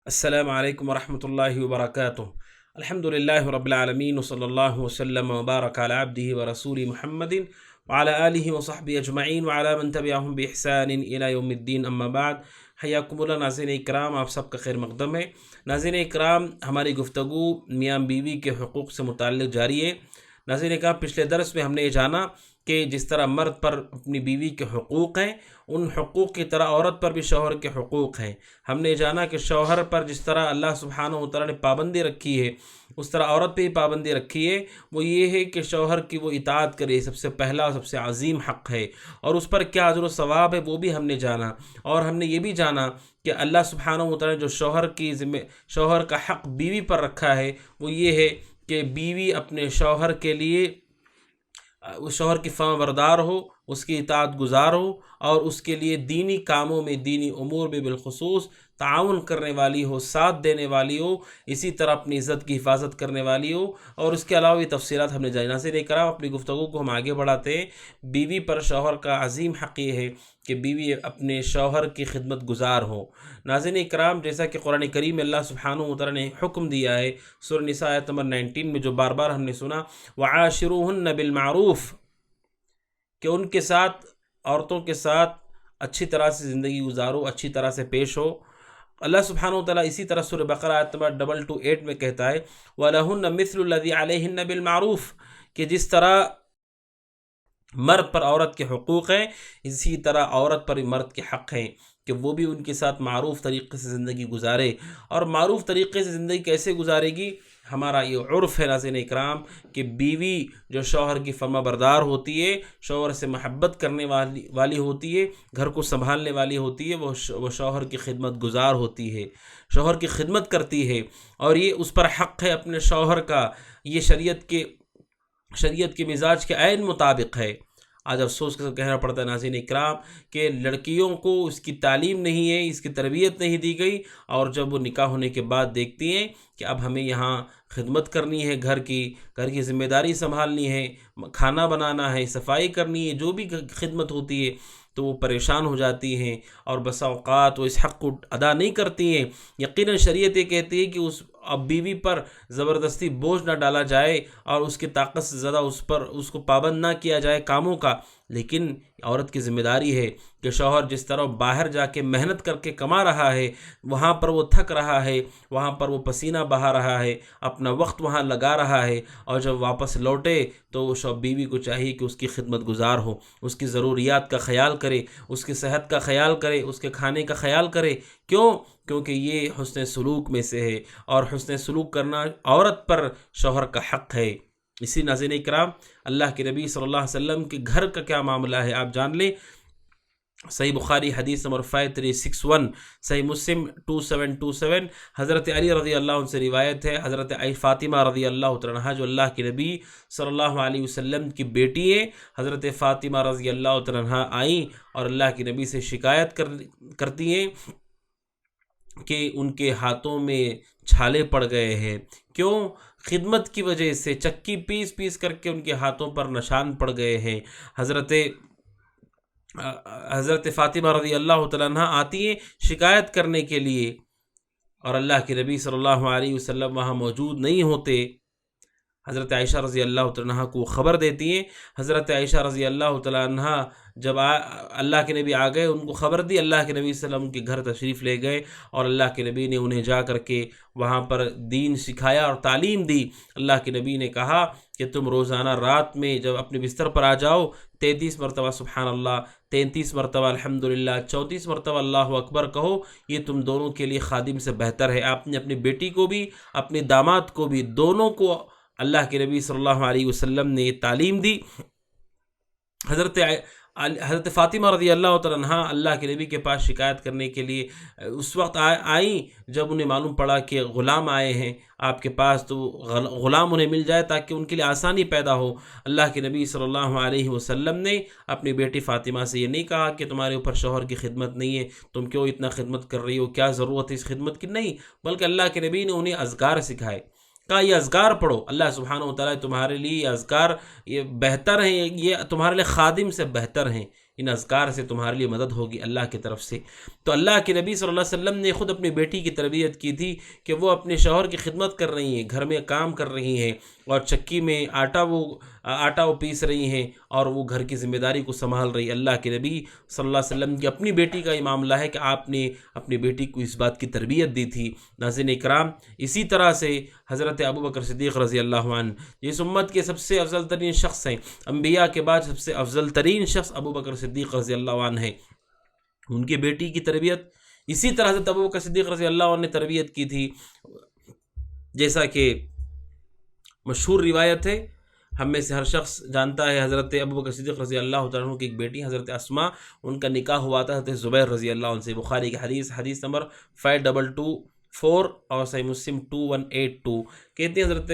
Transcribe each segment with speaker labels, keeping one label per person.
Speaker 1: السلام علیکم ورحمۃ اللہ وبرکاتہ۔ الحمد للہ رب العالمین وصلی اللہ وسلم وبارک علی عبدہ ورسولہ محمد وعلی آلہ وصحبہ اجمعین وعلی من تبعہم بإحسان الی یوم الدین، اما بعد۔ حیاکم اللہ ناظرین اکرام، آپ سب کا خیر مقدم ہے۔ ناظرین اکرام، ہماری گفتگو میاں بیوی کے حقوق سے متعلق جاری ہے۔ ناظرین اکرام، پچھلے درس میں ہم نے یہ جانا کہ جس طرح مرد پر اپنی بیوی کے حقوق ہیں، ان حقوق کی طرح عورت پر بھی شوہر کے حقوق ہیں۔ ہم نے جانا کہ شوہر پر جس طرح اللہ سبحانہ و تعالیٰ نے پابندی رکھی ہے، اس طرح عورت پہ بھی پابندی رکھی ہے۔ وہ یہ ہے کہ شوہر کی وہ اطاعت کرے، سب سے پہلا اور سب سے عظیم حق ہے، اور اس پر کیا اجر و ثواب ہے وہ بھی ہم نے جانا۔ اور ہم نے یہ بھی جانا کہ اللہ سبحانہ و تعالیٰ نے جو شوہر کا حق بیوی پر رکھا ہے، وہ یہ ہے کہ بیوی اپنے شوہر کے لیے اس شوہر کی فرما بردار ہو، اس کی اطاعت گزار ہو، اور اس کے لیے دینی کاموں میں، دینی امور میں بالخصوص تعاون کرنے والی ہو، ساتھ دینے والی ہو، اسی طرح اپنی عزت کی حفاظت کرنے والی ہو۔ اور اس کے علاوہ یہ تفصیلات ہم نے جانی۔ ناظرین کرام، اپنی گفتگو کو ہم آگے بڑھاتے ہیں۔ بیوی پر شوہر کا عظیم حق یہ ہے کہ بیوی اپنے شوہر کی خدمت گزار ہو۔ ناظرین کرام، جیسا کہ قرآن کریم میں اللہ سبحانہ و تعالیٰ نے حکم دیا ہے، سورہ نساء آیت نمبر 19 میں جو بار بار ہم نے سنا، وَعَاشِرُوهُنَّ بِالْمَعْرُوفِ، کہ ان کے ساتھ، عورتوں کے ساتھ اچھی طرح سے زندگی گزارو، اچھی طرح سے پیش ہو۔ اللہ سبحانہ و تعالیٰ اسی طرح سورہ بقرہ آیت نمبر 228 میں کہتا ہے، وَلَهُنَّ مِثْلُ الَّذِي عَلَيْهِنَّ بِالْمَعْرُوفِ، کہ جس طرح مرد پر عورت کے حقوق ہیں، اسی طرح عورت پر بھی مرد کے حق ہیں کہ وہ بھی ان کے ساتھ معروف طریقے سے زندگی گزارے۔ اور معروف طریقے سے زندگی کیسے گزارے گی؟ ہمارا یہ عرف ہے ناظرین اکرام کہ بیوی جو شوہر کی فرما بردار ہوتی ہے، شوہر سے محبت کرنے والی ہوتی ہے، گھر کو سنبھالنے والی ہوتی ہے، وہ شوہر کی خدمت گزار ہوتی ہے، شوہر کی خدمت کرتی ہے، اور یہ اس پر حق ہے اپنے شوہر کا۔ یہ شریعت کے مزاج کے عین مطابق ہے۔ آج افسوس کے ساتھ کہنا پڑتا ہے ناظرین اکرام کہ لڑکیوں کو اس کی تعلیم نہیں ہے، اس کی تربیت نہیں دی گئی، اور جب وہ نکاح ہونے کے بعد دیکھتی ہیں کہ اب ہمیں یہاں خدمت کرنی ہے، گھر کی ذمہ داری سنبھالنی ہے، کھانا بنانا ہے، صفائی کرنی ہے، جو بھی خدمت ہوتی ہے، تو وہ پریشان ہو جاتی ہیں، اور بسا اوقات وہ اس حق کو ادا نہیں کرتی ہیں۔ یقیناً شریعت یہ کہتی ہے کہ اب بیوی پر زبردستی بوجھ نہ ڈالا جائے، اور اس کی طاقت سے زیادہ اس کو پابند نہ کیا جائے کاموں کا، لیکن عورت کی ذمہ داری ہے کہ شوہر جس طرح باہر جا کے محنت کر کے کما رہا ہے، وہاں پر وہ تھک رہا ہے، وہاں پر وہ پسینہ بہا رہا ہے، اپنا وقت وہاں لگا رہا ہے، اور جب واپس لوٹے تو بیوی کو چاہیے کہ اس کی خدمت گزار ہو، اس کی ضروریات کا خیال کرے، اس کی صحت کا خیال کرے، اس کے کھانے کا خیال کرے۔ کیونکہ یہ حسن سلوک میں سے ہے، اور حسن سلوک کرنا عورت پر شوہر کا حق ہے۔ اسی ناظرین اکرام، اللہ کے نبی صلی اللہ علیہ وسلم کے گھر کا کیا معاملہ ہے آپ جان لیں۔ صحیح بخاری حدیث نمبر 5361، صحیح مسلم 2727، حضرت علی رضی اللہ عنہ سے روایت ہے، حضرت فاطمہ رضی اللہ عنہا جو اللہ کے نبی صلی اللہ علیہ وسلم کی بیٹی ہے، حضرت فاطمہ رضی اللہ عنہا آئیں اور اللہ کے نبی سے شکایت کرتی ہیں کہ ان کے ہاتھوں میں چھالے پڑ گئے ہیں۔ کیوں؟ خدمت کی وجہ سے چکی پیس کر کے ان کے ہاتھوں پر نشان پڑ گئے ہیں۔ حضرت فاطمہ رضی اللہ تعالیٰ عنہ آتی ہیں شکایت کرنے کے لیے، اور اللہ کے نبی صلی اللہ علیہ وسلم وہاں موجود نہیں ہوتے۔ حضرت عائشہ رضی اللہ تعالیٰ عنہ کو خبر دیتی ہیں۔ حضرت عائشہ رضی اللہ تعالیٰ عنہ جب اللہ کے نبی آ گئے، ان کو خبر دی، اللہ کے نبی صلی اللہ علیہ وسلم کے گھر تشریف لے گئے، اور اللہ کے نبی نے انہیں جا کر کے وہاں پر دین سکھایا اور تعلیم دی۔ اللہ کے نبی نے کہا کہ تم روزانہ رات میں جب اپنے بستر پر آ جاؤ، 33 مرتبہ سبحان اللہ، 33 مرتبہ الحمدللہ، 34 مرتبہ اللہ اکبر کہو، یہ تم دونوں کے لیے خادم سے بہتر ہے۔ آپ نے اپنی بیٹی کو بھی، اپنے داماد کو بھی، دونوں کو اللہ کے نبی صلی اللہ علیہ وسلم نے یہ تعلیم دی۔ حضرت فاطمہ رضی اللہ تعالیٰ عنہ اللہ کے نبی کے پاس شکایت کرنے کے لیے اس وقت آئیں جب انہیں معلوم پڑا کہ غلام آئے ہیں آپ کے پاس، تو غلام انہیں مل جائے تاکہ ان کے لیے آسانی پیدا ہو۔ اللہ کے نبی صلی اللہ علیہ وسلم نے اپنی بیٹی فاطمہ سے یہ نہیں کہا کہ تمہارے اوپر شوہر کی خدمت نہیں ہے، تم کیوں اتنا خدمت کر رہی ہو، کیا ضرورت ہے اس خدمت کی، نہیں، بلکہ اللہ کے نبی نے انہیں اذکار سکھائے، کہا یہ اذکار پڑھو، اللہ سبحانہ و تعالیٰ تمہارے لیے یہ اذکار یہ بہتر ہیں، یہ تمہارے لیے خادم سے بہتر ہیں، ان اذکار سے تمہارے لیے مدد ہوگی اللہ کی طرف سے۔ تو اللہ کے نبی صلی اللہ علیہ وسلم نے خود اپنی بیٹی کی تربیت کی تھی کہ وہ اپنے شوہر کی خدمت کر رہی ہیں، گھر میں کام کر رہی ہیں، اور چکی میں آٹا وہ پیس رہی ہیں، اور وہ گھر کی ذمہ داری کو سنبھال رہی۔ اللہ کے نبی صلی اللہ علیہ وسلم کی اپنی بیٹی کا یہ معاملہ ہے کہ آپ نے اپنی بیٹی کو اس بات کی تربیت دی تھی۔ ناظرین اکرام، اسی طرح سے حضرت ابوبکر صدیق رضی اللہ عنہ اس امت کے سب سے افضل ترین شخص ہیں، انبیاء کے بعد سب سے افضل ترین شخص ابوبکر صدیق رضی اللہ عنہ ہیں۔ ان کی بیٹی کی تربیت اسی طرح حضرت ابوبکر صدیق رضی اللہ عنہ نے تربیت کی تھی، جیسا کہ مشہور روایت ہے، ہم میں سے ہر شخص جانتا ہے، حضرت ابوبکر صدیق رضی اللہ عنہ کی ایک بیٹی حضرت اسماء، ان کا نکاح ہوا تھا حضرت زبیر رضی اللہ عنہ سے۔ بخاری کی حدیث نمبر 5224 اور صحیح مسلم 2182 کہتے ہیں حضرت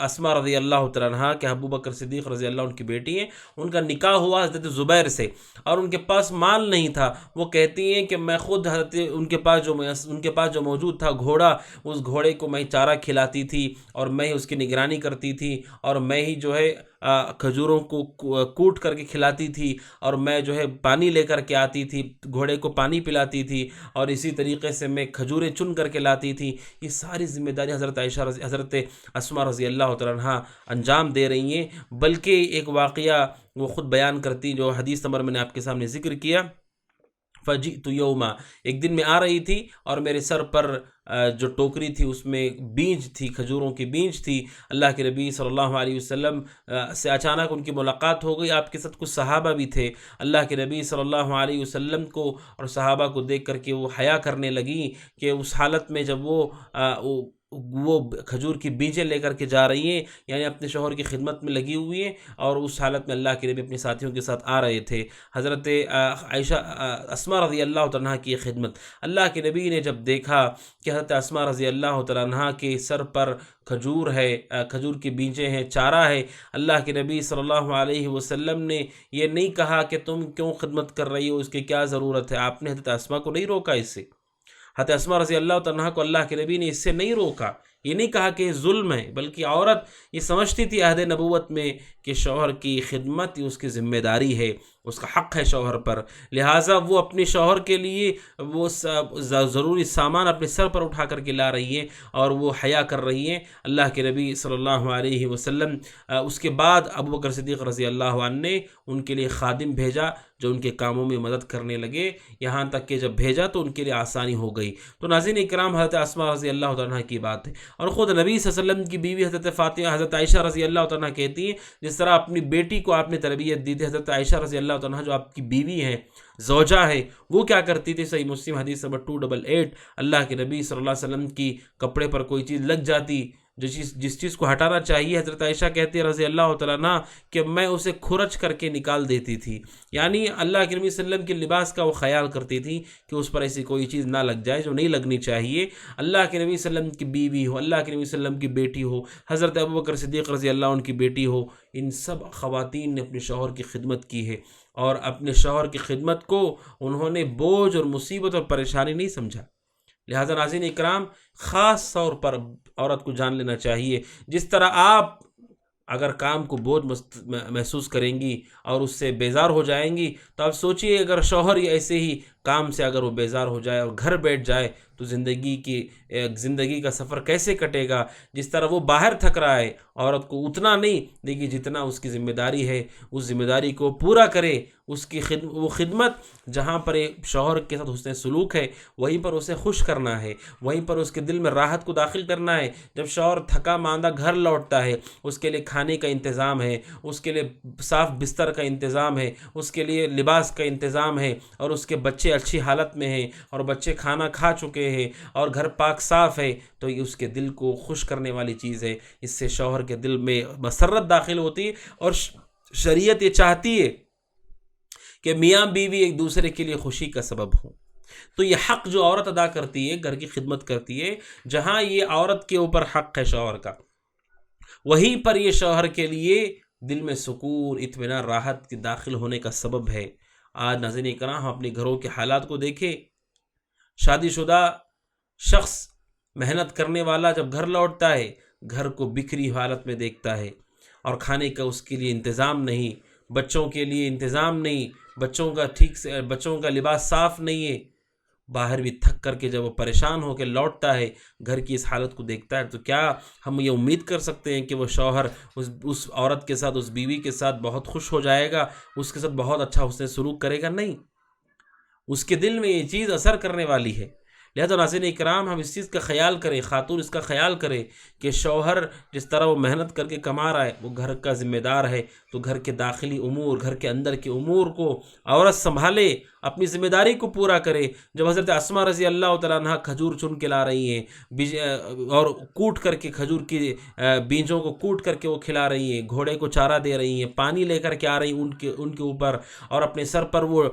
Speaker 1: اسماء رضی اللہ عنہ کہ ابوبکر صدیق رضی اللہ عنہ کی بیٹی ہیں، ان کا نکاح ہوا حضرت زبیر سے، اور ان کے پاس مال نہیں تھا۔ وہ کہتی ہیں کہ میں خود حضرت ان کے پاس جو موجود تھا گھوڑا، اس گھوڑے کو میں چارہ کھلاتی تھی، اور میں ہی اس کی نگرانی کرتی تھی، اور میں ہی جو ہے کھجوروں کو کوٹ کر کے کھلاتی تھی، اور میں جو ہے پانی لے کر کے آتی تھی، گھوڑے کو پانی پلاتی تھی، اور اسی طریقے سے میں کھجوریں چن کر کے لاتی تھی۔ یہ ساری ذمہ داری حضرت اسماء رضی اللہ عنہا انجام دے رہی ہیں۔ بلکہ ایک واقعہ وہ خود بیان کرتی، جو حدیث نمبر میں نے آپ کے سامنے ذکر کیا، فجئت یوما، ایک دن میں آ رہی تھی اور میرے سر پر جو ٹوکری تھی اس میں بیج تھی، کھجوروں کی بیج تھی۔ اللہ کے نبی صلی اللہ علیہ وسلم سے اچانک ان کی ملاقات ہو گئی، آپ کے ساتھ کچھ صحابہ بھی تھے۔ اللہ کے نبی صلی اللہ علیہ وسلم کو اور صحابہ کو دیکھ کر کے وہ حیا کرنے لگیں کہ اس حالت میں جب وہ کھجور کی بیجیں لے کر کے جا رہی ہیں، یعنی اپنے شوہر کی خدمت میں لگی ہوئی ہیں، اور اس حالت میں اللہ کے نبی اپنے ساتھیوں کے ساتھ آ رہے تھے۔ حضرت اسماء رضی اللہ عنہا کی خدمت، اللہ کے نبی نے جب دیکھا کہ حضرت اسماء رضی اللہ عنہا کے سر پر کھجور ہے، کھجور کی بیجیں ہیں، چارہ ہے، اللہ کے نبی صلی اللہ علیہ وسلم نے یہ نہیں کہا کہ تم کیوں خدمت کر رہی ہو، اس کی کیا ضرورت ہے۔ آپ نے حضرت اسماء کو نہیں روکا اس سے، حضرت اسماء رضی اللہ عنہا کو اللہ کے نبی نے اس سے نہیں روکا، یہ نہیں کہا کہ ظلم ہے، بلکہ عورت یہ سمجھتی تھی عہد نبوت میں کہ شوہر کی خدمت اس کی ذمہ داری ہے، اس کا حق ہے شوہر پر، لہٰذا وہ اپنے شوہر کے لیے وہ ضروری سامان اپنے سر پر اٹھا کر کے لا رہی ہیں، اور وہ حیا کر رہی ہیں۔ اللہ کے نبی صلی اللہ علیہ وسلم اس کے بعد ابوبکر صدیق رضی اللہ عنہ نے ان کے لیے خادم بھیجا جو ان کے کاموں میں مدد کرنے لگے، یہاں تک کہ جب بھیجا تو ان کے لیے آسانی ہو گئی۔ تو ناظرین اکرام، حضرت اسماء رضی اللہ عنہ کی بات ہے، اور خود نبی صلی اللہ علیہ وسلم کی بیوی حضرت فاطمہ، حضرت عائشہ رضی اللہ عنہ کہتی ہیں جس طرح اپنی بیٹی کو آپ نے تربیت دی تھی، حضرت عائشہ رضی اللہ عنہ جو آپ کی بیوی ہیں، زوجہ ہے، وہ کیا کرتی تھی؟ صحیح مسلم حدیث نمبر 288، اللہ کے نبی صلی اللہ علیہ وسلم کی کپڑے پر کوئی چیز لگ جاتی، جس چیز کو ہٹانا چاہیے، حضرت عائشہ کہتی ہے رضی اللہ تعالیٰ عنہ کہ میں اسے کھرچ کر کے نکال دیتی تھی، یعنی اللہ کے نبی صلی اللہ علیہ وسلم کے لباس کا وہ خیال کرتی تھی کہ اس پر ایسی کوئی چیز نہ لگ جائے جو نہیں لگنی چاہیے۔ اللہ کے نبی صلی اللہ علیہ وسلم کی بیوی ہو، اللہ کے نبی صلی اللہ علیہ وسلم کی بیٹی ہو، حضرت ابوبکر صدیق رضی اللہ عنہ کی بیٹی ہو، ان سب خواتین نے اپنے شوہر کی خدمت کی ہے، اور اپنے شوہر کی خدمت کو انہوں نے بوجھ اور مصیبت اور پریشانی نہیں سمجھا۔ لہذا ناظرین اکرام، خاص طور پر عورت کو جان لینا چاہیے، جس طرح آپ اگر کام کو بوجھ محسوس کریں گی اور اس سے بیزار ہو جائیں گی، تو آپ سوچئے اگر شوہر ایسے ہی کام سے اگر وہ بیزار ہو جائے اور گھر بیٹھ جائے تو زندگی کا سفر کیسے کٹے گا؟ جس طرح وہ باہر تھک رہا ہے، عورت کو اتنا نہیں دیکھیے جتنا اس کی ذمہ داری ہے، اس ذمہ داری کو پورا کرے، اس کی وہ خدمت جہاں پر شوہر کے ساتھ حسن سلوک ہے وہیں پر اسے خوش کرنا ہے، وہیں پر اس کے دل میں راحت کو داخل کرنا ہے۔ جب شوہر تھکا ماندہ گھر لوٹتا ہے، اس کے لیے کھانے کا انتظام ہے، اس کے لیے صاف بستر کا انتظام ہے، اس کے لیے لباس کا انتظام ہے، اور اس کے بچے اچھی حالت میں ہیں اور بچے کھانا کھا چکے ہیں اور گھر پاک صاف ہے، تو یہ اس کے دل کو خوش کرنے والی چیز ہے۔ اس سے شوہر کے دل میں مسرت داخل ہوتی ہے، اور شریعت یہ چاہتی ہے کہ میاں بیوی ایک دوسرے کے لیے خوشی کا سبب ہوں۔ تو یہ حق جو عورت ادا کرتی ہے، گھر کی خدمت کرتی ہے، جہاں یہ عورت کے اوپر حق ہے شوہر کا، وہیں پر یہ شوہر کے لیے دل میں سکون، اطمینان، راحت کے داخل ہونے کا سبب ہے۔ آج ناظرین کرام، ہم اپنے گھروں کے حالات کو دیکھیں، شادی شدہ شخص محنت کرنے والا جب گھر لوٹتا ہے، گھر کو بکھری حالت میں دیکھتا ہے، اور کھانے کا اس کے لیے انتظام نہیں، بچوں کے لیے انتظام نہیں، بچوں کا لباس صاف نہیں ہے، باہر بھی تھک کر کے جب وہ پریشان ہو کے لوٹتا ہے، گھر کی اس حالت کو دیکھتا ہے، تو کیا ہم یہ امید کر سکتے ہیں کہ وہ شوہر اس عورت کے ساتھ، اس بیوی کے ساتھ بہت خوش ہو جائے گا، اس کے ساتھ بہت اچھا حسن سلوک کرے گا؟ نہیں، اس کے دل میں یہ چیز اثر کرنے والی ہے۔ لہذا ناظرین اکرام، ہم اس چیز کا خیال کریں، خاتون اس کا خیال کرے کہ شوہر جس طرح وہ محنت کر کے کما رہا ہے، وہ گھر کا ذمہ دار ہے، تو گھر کے داخلی امور، گھر کے اندر کے امور کو عورت سنبھالے، اپنی ذمہ داری کو پورا کرے۔ جب حضرت اسماء رضی اللہ تعالیٰ عنہ کھجور چن کے لا رہی ہیں اور کوٹ کر کے کھجور کی بیجوں کو کوٹ کر کے وہ کھلا رہی ہیں، گھوڑے کو چارہ دے رہی ہیں، پانی لے کر کے آ رہی ہیں ان کے اوپر، اور اپنے سر پر وہ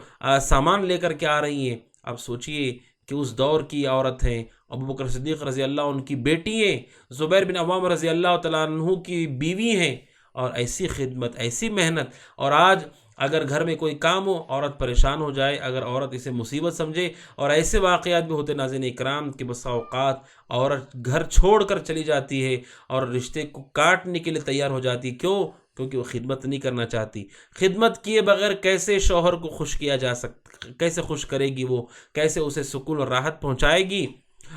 Speaker 1: سامان لے کر کے آ رہی ہیں، اب سوچئے کہ اس دور کی عورت ہیں، ابو بکر صدیق رضی اللہ عنہ کی بیٹی ہیں، زبیر بن عوام رضی اللہ تعالیٰ عنہ کی بیوی ہیں، اور ایسی خدمت، ایسی محنت۔ اور آج اگر گھر میں کوئی کام ہو، عورت پریشان ہو جائے، اگر عورت اسے مصیبت سمجھے، اور ایسے واقعات بھی ہوتے ناظرین اکرام کہ بسا اوقات عورت گھر چھوڑ کر چلی جاتی ہے اور رشتے کو کاٹنے کے لیے تیار ہو جاتی، کیوں؟ کیونکہ وہ خدمت نہیں کرنا چاہتی۔ خدمت کیے بغیر کیسے شوہر کو خوش کیا جا سکتا، کیسے خوش کرے گی وہ، کیسے اسے سکون اور راحت پہنچائے گی؟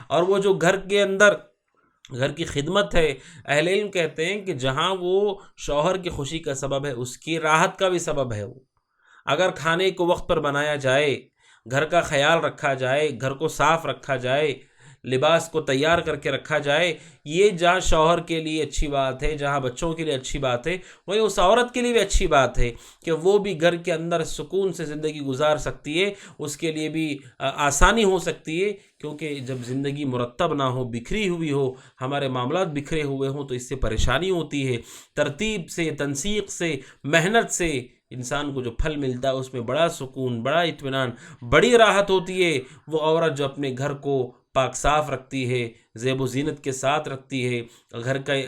Speaker 1: اور وہ جو گھر کے اندر گھر کی خدمت ہے، اہل علم کہتے ہیں کہ جہاں وہ شوہر کی خوشی کا سبب ہے، اس کی راحت کا بھی سبب ہے۔ وہ اگر کھانے کو وقت پر بنایا جائے، گھر کا خیال رکھا جائے، گھر کو صاف رکھا جائے، لباس کو تیار کر کے رکھا جائے، یہ جہاں شوہر کے لیے اچھی بات ہے، جہاں بچوں کے لیے اچھی بات ہے، وہی اس عورت کے لیے بھی اچھی بات ہے کہ وہ بھی گھر کے اندر سکون سے زندگی گزار سکتی ہے، اس کے لیے بھی آسانی ہو سکتی ہے، کیونکہ جب زندگی مرتب نہ ہو، بکھری ہوئی ہو، ہمارے معاملات بکھرے ہوئے ہوں، تو اس سے پریشانی ہوتی ہے۔ ترتیب سے، تنسیق سے، محنت سے انسان کو جو پھل ملتا ہے، اس میں بڑا سکون، بڑا اطمینان، بڑی راحت ہوتی ہے۔ وہ عورت جو اپنے گھر کو پاک صاف رکھتی ہے، زیب و زینت کے ساتھ رکھتی ہے،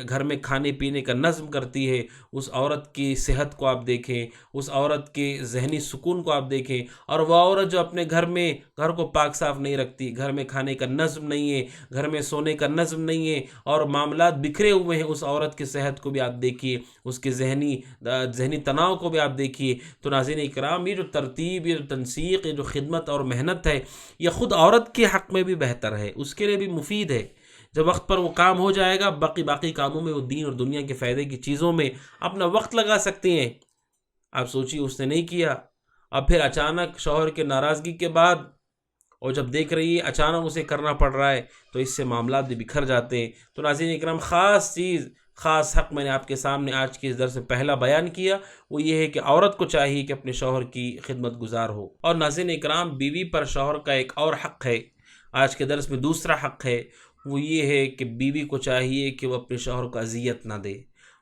Speaker 1: گھر میں کھانے پینے کا نظم کرتی ہے، اس عورت کی صحت کو آپ دیکھیں، اس عورت کے ذہنی سکون کو آپ دیکھیں۔ اور وہ عورت جو اپنے گھر کو پاک صاف نہیں رکھتی، گھر میں کھانے کا نظم نہیں ہے، گھر میں سونے کا نظم نہیں ہے، اور معاملات بکھرے ہوئے ہیں، اس عورت کی صحت کو بھی آپ دیکھیے، اس کے ذہنی تناؤ کو بھی آپ دیکھیے۔ تو ناظرین اکرام، یہ جو ترتیب، یہ جو تنسیق، یہ جو خدمت اور محنت ہے، یہ خود عورت کے حق میں بھی بہتر ہے، اس کے لیے بھی مفید ہے۔ جب وقت پر وہ کام ہو جائے گا، باقی کاموں میں وہ دین اور دنیا کے فائدے کی چیزوں میں اپنا وقت لگا سکتی ہیں۔ آپ سوچیے، اس نے نہیں کیا، اب پھر اچانک شوہر کے ناراضگی کے بعد، اور جب دیکھ رہی ہے اچانک اسے کرنا پڑ رہا ہے، تو اس سے معاملات بھی بکھر جاتے ہیں۔ تو ناظرین اکرام، خاص حق میں نے آپ کے سامنے آج کے اس درس سے پہلا بیان کیا، وہ یہ ہے کہ عورت کو چاہیے کہ اپنے شوہر کی خدمت گزار ہو۔ اور ناظرین اکرام، بیوی پر شوہر کا ایک اور حق ہے، آج کے درس میں دوسرا حق ہے، وہ یہ ہے کہ بیوی کو چاہیے کہ وہ اپنے شوہر کو اذیت نہ دے،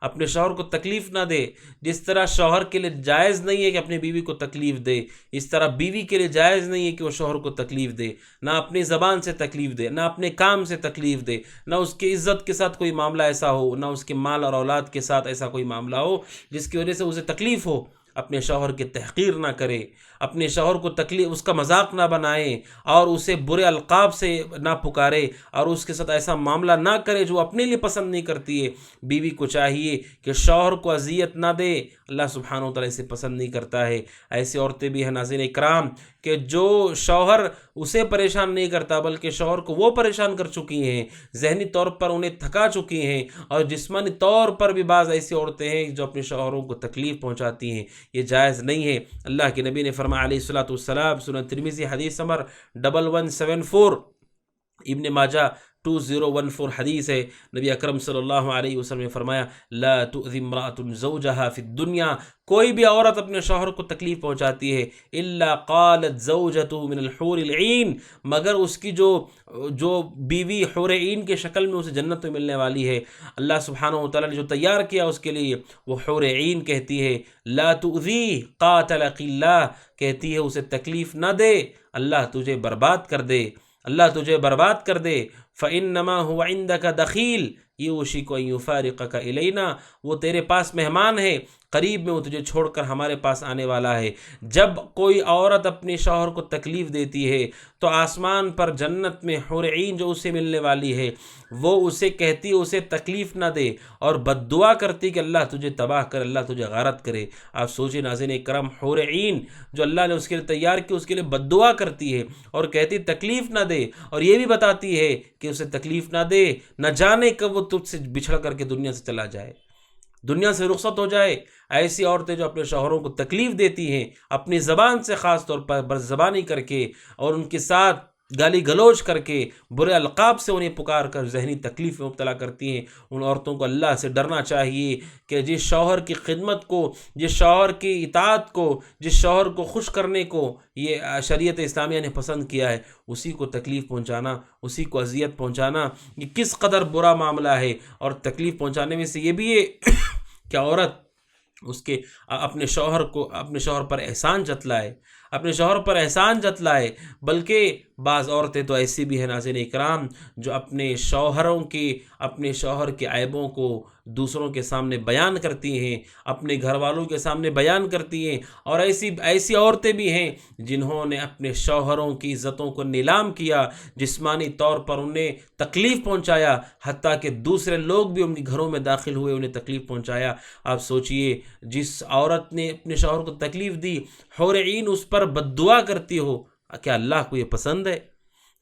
Speaker 1: اپنے شوہر کو تکلیف نہ دے۔ جس طرح شوہر کے لیے جائز نہیں ہے کہ اپنی بیوی کو تکلیف دے، اس طرح بیوی کے لیے جائز نہیں ہے کہ وہ شوہر کو تکلیف دے، نہ اپنی زبان سے تکلیف دے، نہ اپنے کام سے تکلیف دے، نہ اس کی عزت کے ساتھ کوئی معاملہ ایسا ہو، نہ اس کے مال اور اولاد کے ساتھ ایسا کوئی معاملہ ہو جس کی وجہ سے اسے تکلیف ہو۔ اپنے شوہر کی تحقیر نہ کرے، اپنے شوہر کو اس کا مذاق نہ بنائے، اور اسے برے القاب سے نہ پکارے، اور اس کے ساتھ ایسا معاملہ نہ کرے جو اپنے لیے پسند نہیں کرتی ہے۔ بیوی کو چاہیے کہ شوہر کو اذیت نہ دے، اللہ سبحانہ و تعالیٰ اسے پسند نہیں کرتا ہے۔ ایسی عورتیں بھی ہیں ناظرین اکرام کہ جو شوہر اسے پریشان نہیں کرتا، بلکہ شوہر کو وہ پریشان کر چکی ہیں، ذہنی طور پر انہیں تھکا چکی ہیں، اور جسمانی طور پر بھی بعض ایسی عورتیں ہیں جو اپنے شوہروں کو تکلیف پہنچاتی ہیں۔ یہ جائز نہیں ہے۔ اللہ کے نبی نے فرمایا علیہ الصلوۃ والسلام، سنن ترمذی حدیث نمبر 1174، ابن ماجہ 2014 حدیث ہے، نبی اکرم صلی اللہ علیہ وسلم نے فرمایا، لا تؤذی امرأة زوجها فی الدنیا، کوئی بھی عورت اپنے شوہر کو تکلیف پہنچاتی ہے، الا قالت زوجته من الحور العین، مگر اس کی جو بیوی حور عین کے شکل میں اسے جنت میں ملنے والی ہے، اللہ سبحانہ وتعالی نے جو تیار کیا اس کے لیے، وہ حور عین کہتی ہے، لا تؤذی قاتلک اللہ، کہتی ہے اسے تکلیف نہ دے، اللہ تجھے برباد کر دے، اللہ تجھے برباد کر دے۔ فإنما هو عندك دخیل یوشک ان یفارقک الینا، وہ تیرے پاس مہمان ہے، قریب میں وہ تجھے چھوڑ کر ہمارے پاس آنے والا ہے۔ جب کوئی عورت اپنے شوہر کو تکلیف دیتی ہے تو آسمان پر جنت میں حور عین جو اسے ملنے والی ہے وہ اسے کہتی اسے تکلیف نہ دے، اور بد دعا کرتی کہ اللہ تجھے تباہ کرے، اللہ تجھے غارت کرے۔ آپ سوچیں ناظرین کرم، حور عین جو اللہ نے اس کے لیے تیار کی اس کے لیے بد دعا کرتی ہے اور کہتی تکلیف نہ دے، اور یہ بھی بتاتی ہے کہ اسے تکلیف نہ دے، نہ جانے کب وہ تجھ سے بچھڑ کر کے دنیا سے چلا جائے، دنیا سے رخصت ہو جائے۔ ایسی عورتیں جو اپنے شوہروں کو تکلیف دیتی ہیں اپنی زبان سے، خاص طور پر بدزبانی کر کے اور ان کے ساتھ گالی گلوچ کر کے، برے القاب سے انہیں پکار کر ذہنی تکلیف میں مبتلا کرتی ہیں، ان عورتوں کو اللہ سے ڈرنا چاہیے کہ جس شوہر کی خدمت کو، جس شوہر کی اطاعت کو، جس شوہر کو خوش کرنے کو یہ شریعت اسلامیہ نے پسند کیا ہے، اسی کو تکلیف پہنچانا، اسی کو اذیت پہنچانا، یہ کس قدر برا معاملہ ہے۔ اور تکلیف پہنچانے میں سے یہ بھی ہے کہ عورت اس کے اپنے شوہر پر احسان جتلائے، اپنے شوہر پر احسان جتلائے۔ بلکہ بعض عورتیں تو ایسی بھی ہیں ناظرین اکرام جو اپنے شوہر کے عیبوں کو دوسروں کے سامنے بیان کرتی ہیں، اپنے گھر والوں کے سامنے بیان کرتی ہیں، اور ایسی عورتیں بھی ہیں جنہوں نے اپنے شوہروں کی عزتوں کو نیلام کیا، جسمانی طور پر انہیں تکلیف پہنچایا، حتیٰ کہ دوسرے لوگ بھی ان کے گھروں میں داخل ہوئے انہیں تکلیف پہنچایا۔ آپ سوچئے جس عورت نے اپنے شوہر کو تکلیف دی، حور عین اس پر بد دعا کرتی ہو، کیا اللہ کو یہ پسند ہے؟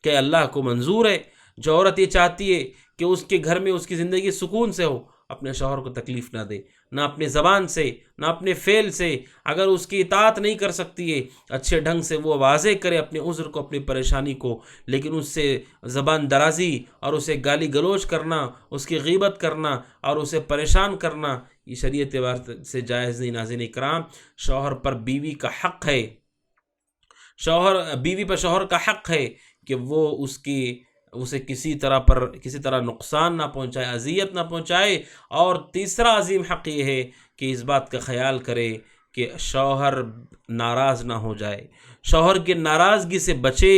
Speaker 1: کیا اللہ کو منظور ہے؟ جو عورت یہ چاہتی ہے کہ اس کے گھر میں اس کی زندگی سکون سے ہو، اپنے شوہر کو تکلیف نہ دے، نہ اپنے زبان سے نہ اپنے فعل سے۔ اگر اس کی اطاعت نہیں کر سکتی ہے اچھے ڈھنگ سے، وہ واضح کرے اپنے عذر کو، اپنی پریشانی کو، لیکن اس سے زبان درازی اور اسے گالی گلوچ کرنا، اس کی غیبت کرنا اور اسے پریشان کرنا، یہ شریعت اعتبار سے جائز نہیں۔ ناظرین اکرام، شوہر پر بیوی کا حق ہے، بیوی پر شوہر کا حق ہے کہ وہ اسے کسی طرح نقصان نہ پہنچائے، اذیت نہ پہنچائے۔ اور تیسرا عظیم حق یہ ہے کہ اس بات کا خیال کرے کہ شوہر ناراض نہ ہو جائے، شوہر کی ناراضگی سے بچے،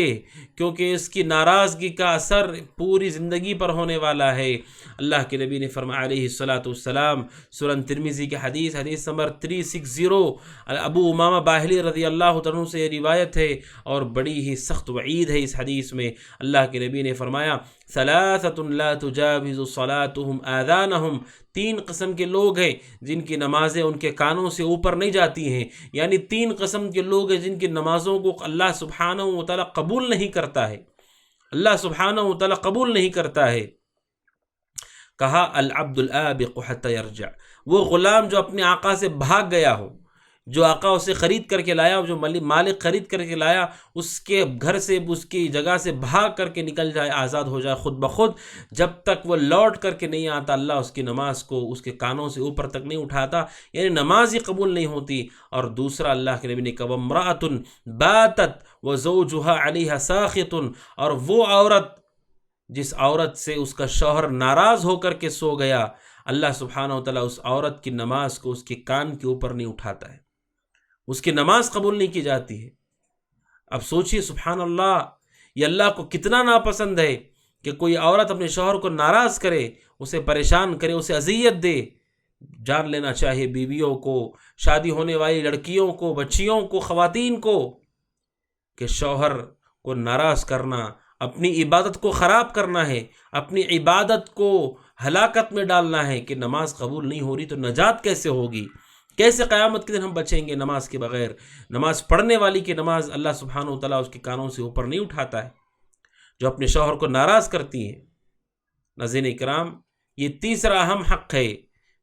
Speaker 1: کیونکہ اس کی ناراضگی کا اثر پوری زندگی پر ہونے والا ہے۔ اللہ کے نبی نے فرمایا علیہ السلام، سنن ترمذی کی حدیث نمبر 360، ابو امامہ باہلی رضی اللہ عنہ سے یہ روایت ہے، اور بڑی ہی سخت وعید ہے اس حدیث میں۔ اللہ کے نبی نے فرمایا ثلاثۃ لا تجاوز صلاتهم آذانهم، 3 قسم کے لوگ ہیں جن کی نمازیں ان کے کانوں سے اوپر نہیں جاتی ہیں، یعنی 3 قسم کے لوگ ہیں جن کی نمازوں کو اللہ سبحانہ و تعالی قبول نہیں کرتا ہے، اللہ سبحانہ و تعالی قبول نہیں کرتا ہے۔ کہا العبد الآبق حتی یرجع، وہ غلام جو اپنے آقا سے بھاگ گیا ہو، جو آقا اسے خرید کر کے لایا، جو مالک خرید کر کے لایا، اس کے گھر سے، اس کی جگہ سے بھاگ کر کے نکل جائے، آزاد ہو جائے خود بخود، جب تک وہ لوٹ کر کے نہیں آتا اللہ اس کی نماز کو اس کے کانوں سے اوپر تک نہیں اٹھاتا، یعنی نماز ہی قبول نہیں ہوتی۔ اور دوسرا اللہ کے نبی نے کہا وامرأة باتت وزوجها علیہا ساخط، اور وہ عورت جس عورت سے اس کا شوہر ناراض ہو کر کے سو گیا، اللہ سبحانہ وتعالیٰ اس عورت کی نماز کو اس کے کان کے اوپر نہیں اٹھاتا ہے، اس کی نماز قبول نہیں کی جاتی ہے۔ اب سوچئے سبحان اللہ، یہ اللہ کو کتنا ناپسند ہے کہ کوئی عورت اپنے شوہر کو ناراض کرے، اسے پریشان کرے، اسے اذیت دے۔ جان لینا چاہیے بیویوں کو، شادی ہونے والی لڑکیوں کو، بچیوں کو، خواتین کو، کہ شوہر کو ناراض کرنا اپنی عبادت کو خراب کرنا ہے، اپنی عبادت کو ہلاکت میں ڈالنا ہے۔ کہ نماز قبول نہیں ہو رہی تو نجات کیسے ہوگی؟ کیسے قیامت کے دن ہم بچیں گے نماز کے بغیر؟ نماز پڑھنے والی کی نماز اللہ سبحانہ وتعالیٰ اس کے کانوں سے اوپر نہیں اٹھاتا ہے، جو اپنے شوہر کو ناراض کرتی ہیں۔ ناظرین اکرام، یہ تیسرا اہم حق ہے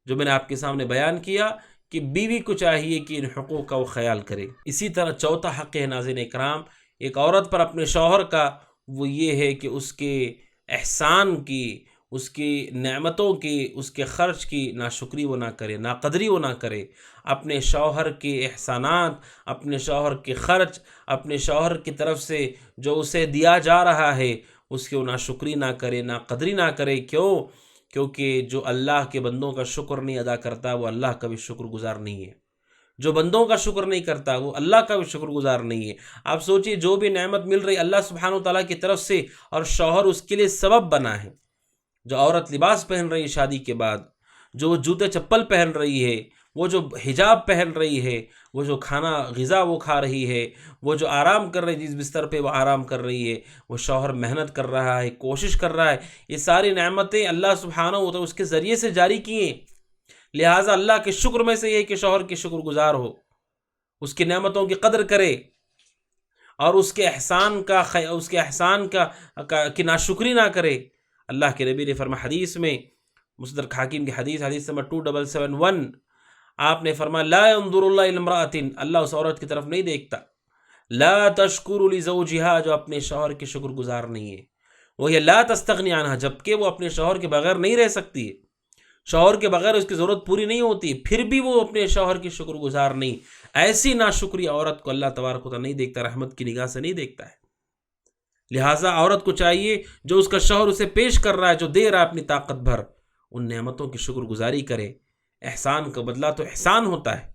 Speaker 1: جو میں نے آپ کے سامنے بیان کیا کہ بیوی کو چاہیے کہ ان حقوق کا وہ خیال کرے۔ اسی طرح چوتھا حق ہے ناظرین اکرام ایک عورت پر اپنے شوہر کا، وہ یہ ہے کہ اس کے احسان کی، اس کی نعمتوں کی، اس کے خرچ کی ناشکری وہ نہ کرے، ناقدری وہ نہ کرے۔ اپنے شوہر کے احسانات، اپنے شوہر کے خرچ، اپنے شوہر کی طرف سے جو اسے دیا جا رہا ہے اس کی وہ ناشکری نہ کرے، ناقدری نہ کرے۔ کیونکہ جو اللہ کے بندوں کا شکر نہیں ادا کرتا وہ اللہ کا بھی شکر گزار نہیں ہے۔ جو بندوں کا شکر نہیں کرتا وہ اللہ کا بھی شکر گزار نہیں ہے۔ آپ سوچئے جو بھی نعمت مل رہی اللہ سبحانہ و تعالیٰ کی طرف سے اور شوہر اس کے لیے سبب بنا ہے، جو عورت لباس پہن رہی ہے شادی کے بعد، جو جوتے چپل پہن رہی ہے، وہ جو حجاب پہن رہی ہے، وہ جو کھانا غذا وہ کھا رہی ہے، وہ جو آرام کر رہی ہے، جس بستر پہ وہ آرام کر رہی ہے، وہ شوہر محنت کر رہا ہے، کوشش کر رہا ہے، یہ ساری نعمتیں اللہ سبحانہ و تعالیٰ اس کے ذریعے سے جاری کی ہیں۔ لہٰذا اللہ کے شکر میں سے یہ کہ شوہر کے شکر گزار ہو، اس کی نعمتوں کی قدر کرے اور اس کے احسان کی ناشکری نہ کرے۔ اللہ کے نبی نے فرمایا حدیث میں، مصدر حاکم کی حدیث نمبر 2771، آپ نے فرمایا لا ينظر اللہ الی امرأۃ، اللہ اس عورت کی طرف نہیں دیکھتا، لا تشکر لزوجها، جو اپنے شوہر کے شکر گزار نہیں ہے، وہی لا تستغنی عنہ، جبکہ وہ اپنے شوہر کے بغیر نہیں رہ سکتی ہے، شوہر کے بغیر اس کی ضرورت پوری نہیں ہوتی، پھر بھی وہ اپنے شوہر کی شکر گزار نہیں۔ ایسی ناشکری عورت کو اللہ تبارک و تعالیٰ نہیں دیکھتا، رحمت کی نگاہ سے نہیں دیکھتا ہے۔ لہٰذا عورت کو چاہیے جو اس کا شوہر اسے پیش کر رہا ہے، جو دے رہا ہے اپنی طاقت بھر، ان نعمتوں کی شکر گزاری کرے۔ احسان کا بدلہ تو احسان ہوتا ہے،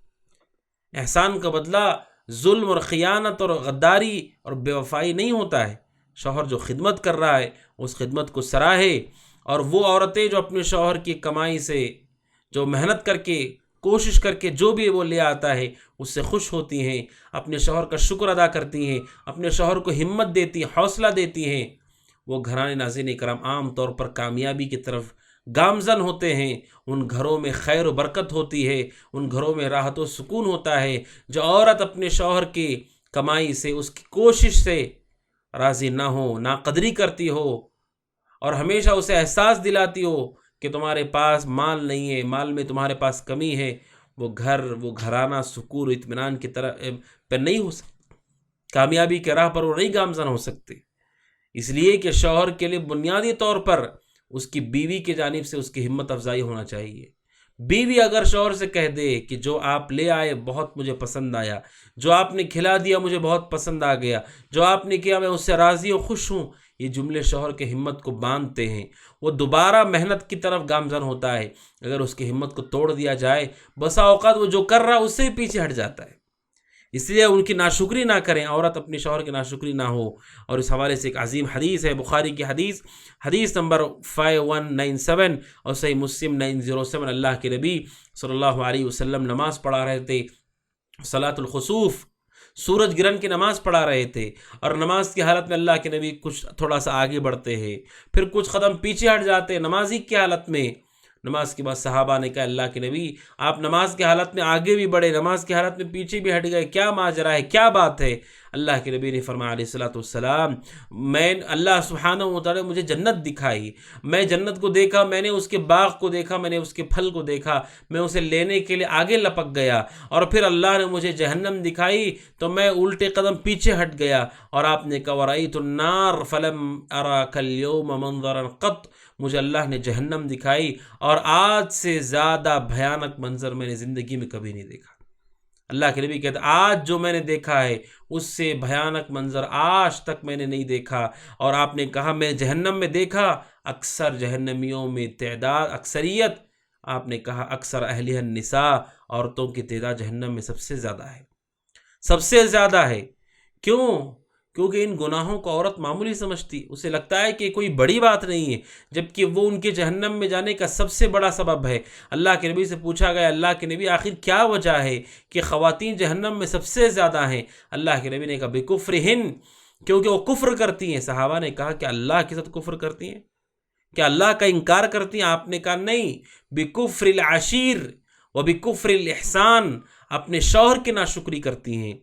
Speaker 1: احسان کا بدلہ ظلم اور خیانت اور غداری اور بے وفائی نہیں ہوتا ہے۔ شوہر جو خدمت کر رہا ہے اس خدمت کو سراہے، اور وہ عورتیں جو اپنے شوہر کی کمائی سے جو محنت کر کے کوشش کر کے جو بھی وہ لے آتا ہے اس سے خوش ہوتی ہیں، اپنے شوہر کا شکر ادا کرتی ہیں، اپنے شوہر کو ہمت دیتی ہیں، حوصلہ دیتی ہیں، وہ گھرانے ناظرین کرام عام طور پر کامیابی کی طرف گامزن ہوتے ہیں۔ ان گھروں میں خیر و برکت ہوتی ہے، ان گھروں میں راحت و سکون ہوتا ہے۔ جو عورت اپنے شوہر کی کمائی سے، اس کی کوشش سے راضی نہ ہو، ناقدری کرتی ہو، اور ہمیشہ اسے احساس دلاتی ہو کہ تمہارے پاس مال نہیں ہے، مال میں تمہارے پاس کمی ہے، وہ گھرانہ سکون و اطمینان کی طرح پہ نہیں ہو سکتا، کامیابی کے راہ پر وہ نہیں گامزن ہو سکتے۔ اس لیے کہ شوہر کے لیے بنیادی طور پر اس کی بیوی کی جانب سے اس کی ہمت افزائی ہونا چاہیے۔ بیوی اگر شوہر سے کہہ دے کہ جو آپ لے آئے بہت مجھے پسند آیا، جو آپ نے کھلا دیا مجھے بہت پسند آ گیا، جو آپ نے کیا میں اس سے راضی و خوش ہوں، یہ جملے شوہر کے ہمت کو باندھتے ہیں، وہ دوبارہ محنت کی طرف گامزن ہوتا ہے۔ اگر اس کی ہمت کو توڑ دیا جائے، بسا اوقات وہ جو کر رہا ہے اس سے پیچھے ہٹ جاتا ہے۔ اس لیے ان کی ناشکری نہ کریں، عورت اپنے شوہر کی ناشکری نہ ہو۔ اور اس حوالے سے ایک عظیم حدیث ہے، بخاری کی حدیث نمبر 5197 اور صحیح مسلم 907، اللہ کے نبی صلی اللہ علیہ وسلم نماز پڑھا رہے تھے، صلاۃ الخسوف، سورج گرہن کی نماز پڑھا رہے تھے، اور نماز کی حالت میں اللہ کے نبی کچھ تھوڑا سا آگے بڑھتے ہیں، پھر کچھ قدم پیچھے ہٹ جاتے ہیں نمازی کی حالت میں۔ نماز کے بعد صحابہ نے کہا اللہ کے نبی آپ نماز کی حالت میں آگے بھی بڑھے، نماز کی حالت میں پیچھے بھی ہٹ گئے، کیا ماجرا ہے، کیا بات ہے؟ اللہ کے نبی نے فرمایا علیہ الصلوۃ والسلام، اللہ سبحانہ و تعالیٰ نے مجھے جنت دکھائی، میں جنت کو دیکھا، میں نے اس کے باغ کو دیکھا، میں نے اس کے پھل کو دیکھا، میں اسے لینے کے لیے آگے لپک گیا، اور پھر اللہ نے مجھے جہنم دکھائی تو میں الٹے قدم پیچھے ہٹ گیا، اور آپ نے کہا وَرَأَيْتُ النَّارَ فَلَمْ أَرَاكَ الْيَوْمَ مَنظَرًا قَطْ، مجھے اللہ نے جہنم دکھائی اور آج سے زیادہ بھیانک منظر میں نے زندگی میں کبھی نہیں دیکھا۔ اللہ کے نبی کہتے آج جو میں نے دیکھا ہے اس سے بھیانک منظر آج تک میں نے نہیں دیکھا۔ اور آپ نے کہا میں جہنم میں دیکھا اکثر جہنمیوں میں تعداد اکثریت، آپ نے کہا اکثر اہلیہ النساء، عورتوں کی تعداد جہنم میں سب سے زیادہ ہے، سب سے زیادہ ہے۔ کیوں؟ کیونکہ ان گناہوں کو عورت معمولی سمجھتی، اسے لگتا ہے کہ کوئی بڑی بات نہیں ہے، جبکہ وہ ان کے جہنم میں جانے کا سب سے بڑا سبب ہے۔ اللہ کے نبی سے پوچھا گیا اللہ کے نبی آخر کیا وجہ ہے کہ خواتین جہنم میں سب سے زیادہ ہیں؟ اللہ کے نبی نے کہا بکفرہن، کیونکہ وہ کفر کرتی ہیں۔ صحابہ نے کہا کہ اللہ کے ساتھ کفر کرتی ہیں، کیا اللہ کا انکار کرتی ہیں؟ آپ نے کہا نہیں، بکفر العشیر و بکفر الاحسان، اپنے شوہر کی ناشکری کرتی ہیں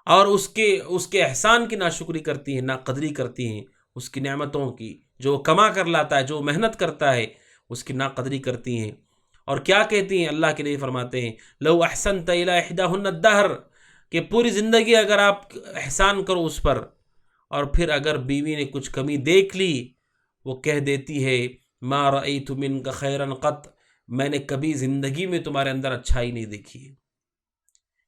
Speaker 1: اور اس کے احسان کی ناشکری کرتی ہیں، ناقدری کرتی ہیں، اس کی نعمتوں کی جو کما کر لاتا ہے، جو محنت کرتا ہے اس کی ناقدری کرتی ہیں۔ اور کیا کہتی ہیں؟ اللہ کے نبی فرماتے ہیں لو احسنت الی احداہن الدہر، کہ پوری زندگی اگر آپ احسان کرو اس پر، اور پھر اگر بیوی نے کچھ کمی دیکھ لی، وہ کہہ دیتی ہے ما رأیت منک خیرا قط، میں نے کبھی زندگی میں تمہارے اندر اچھائی نہیں دیکھی ہے،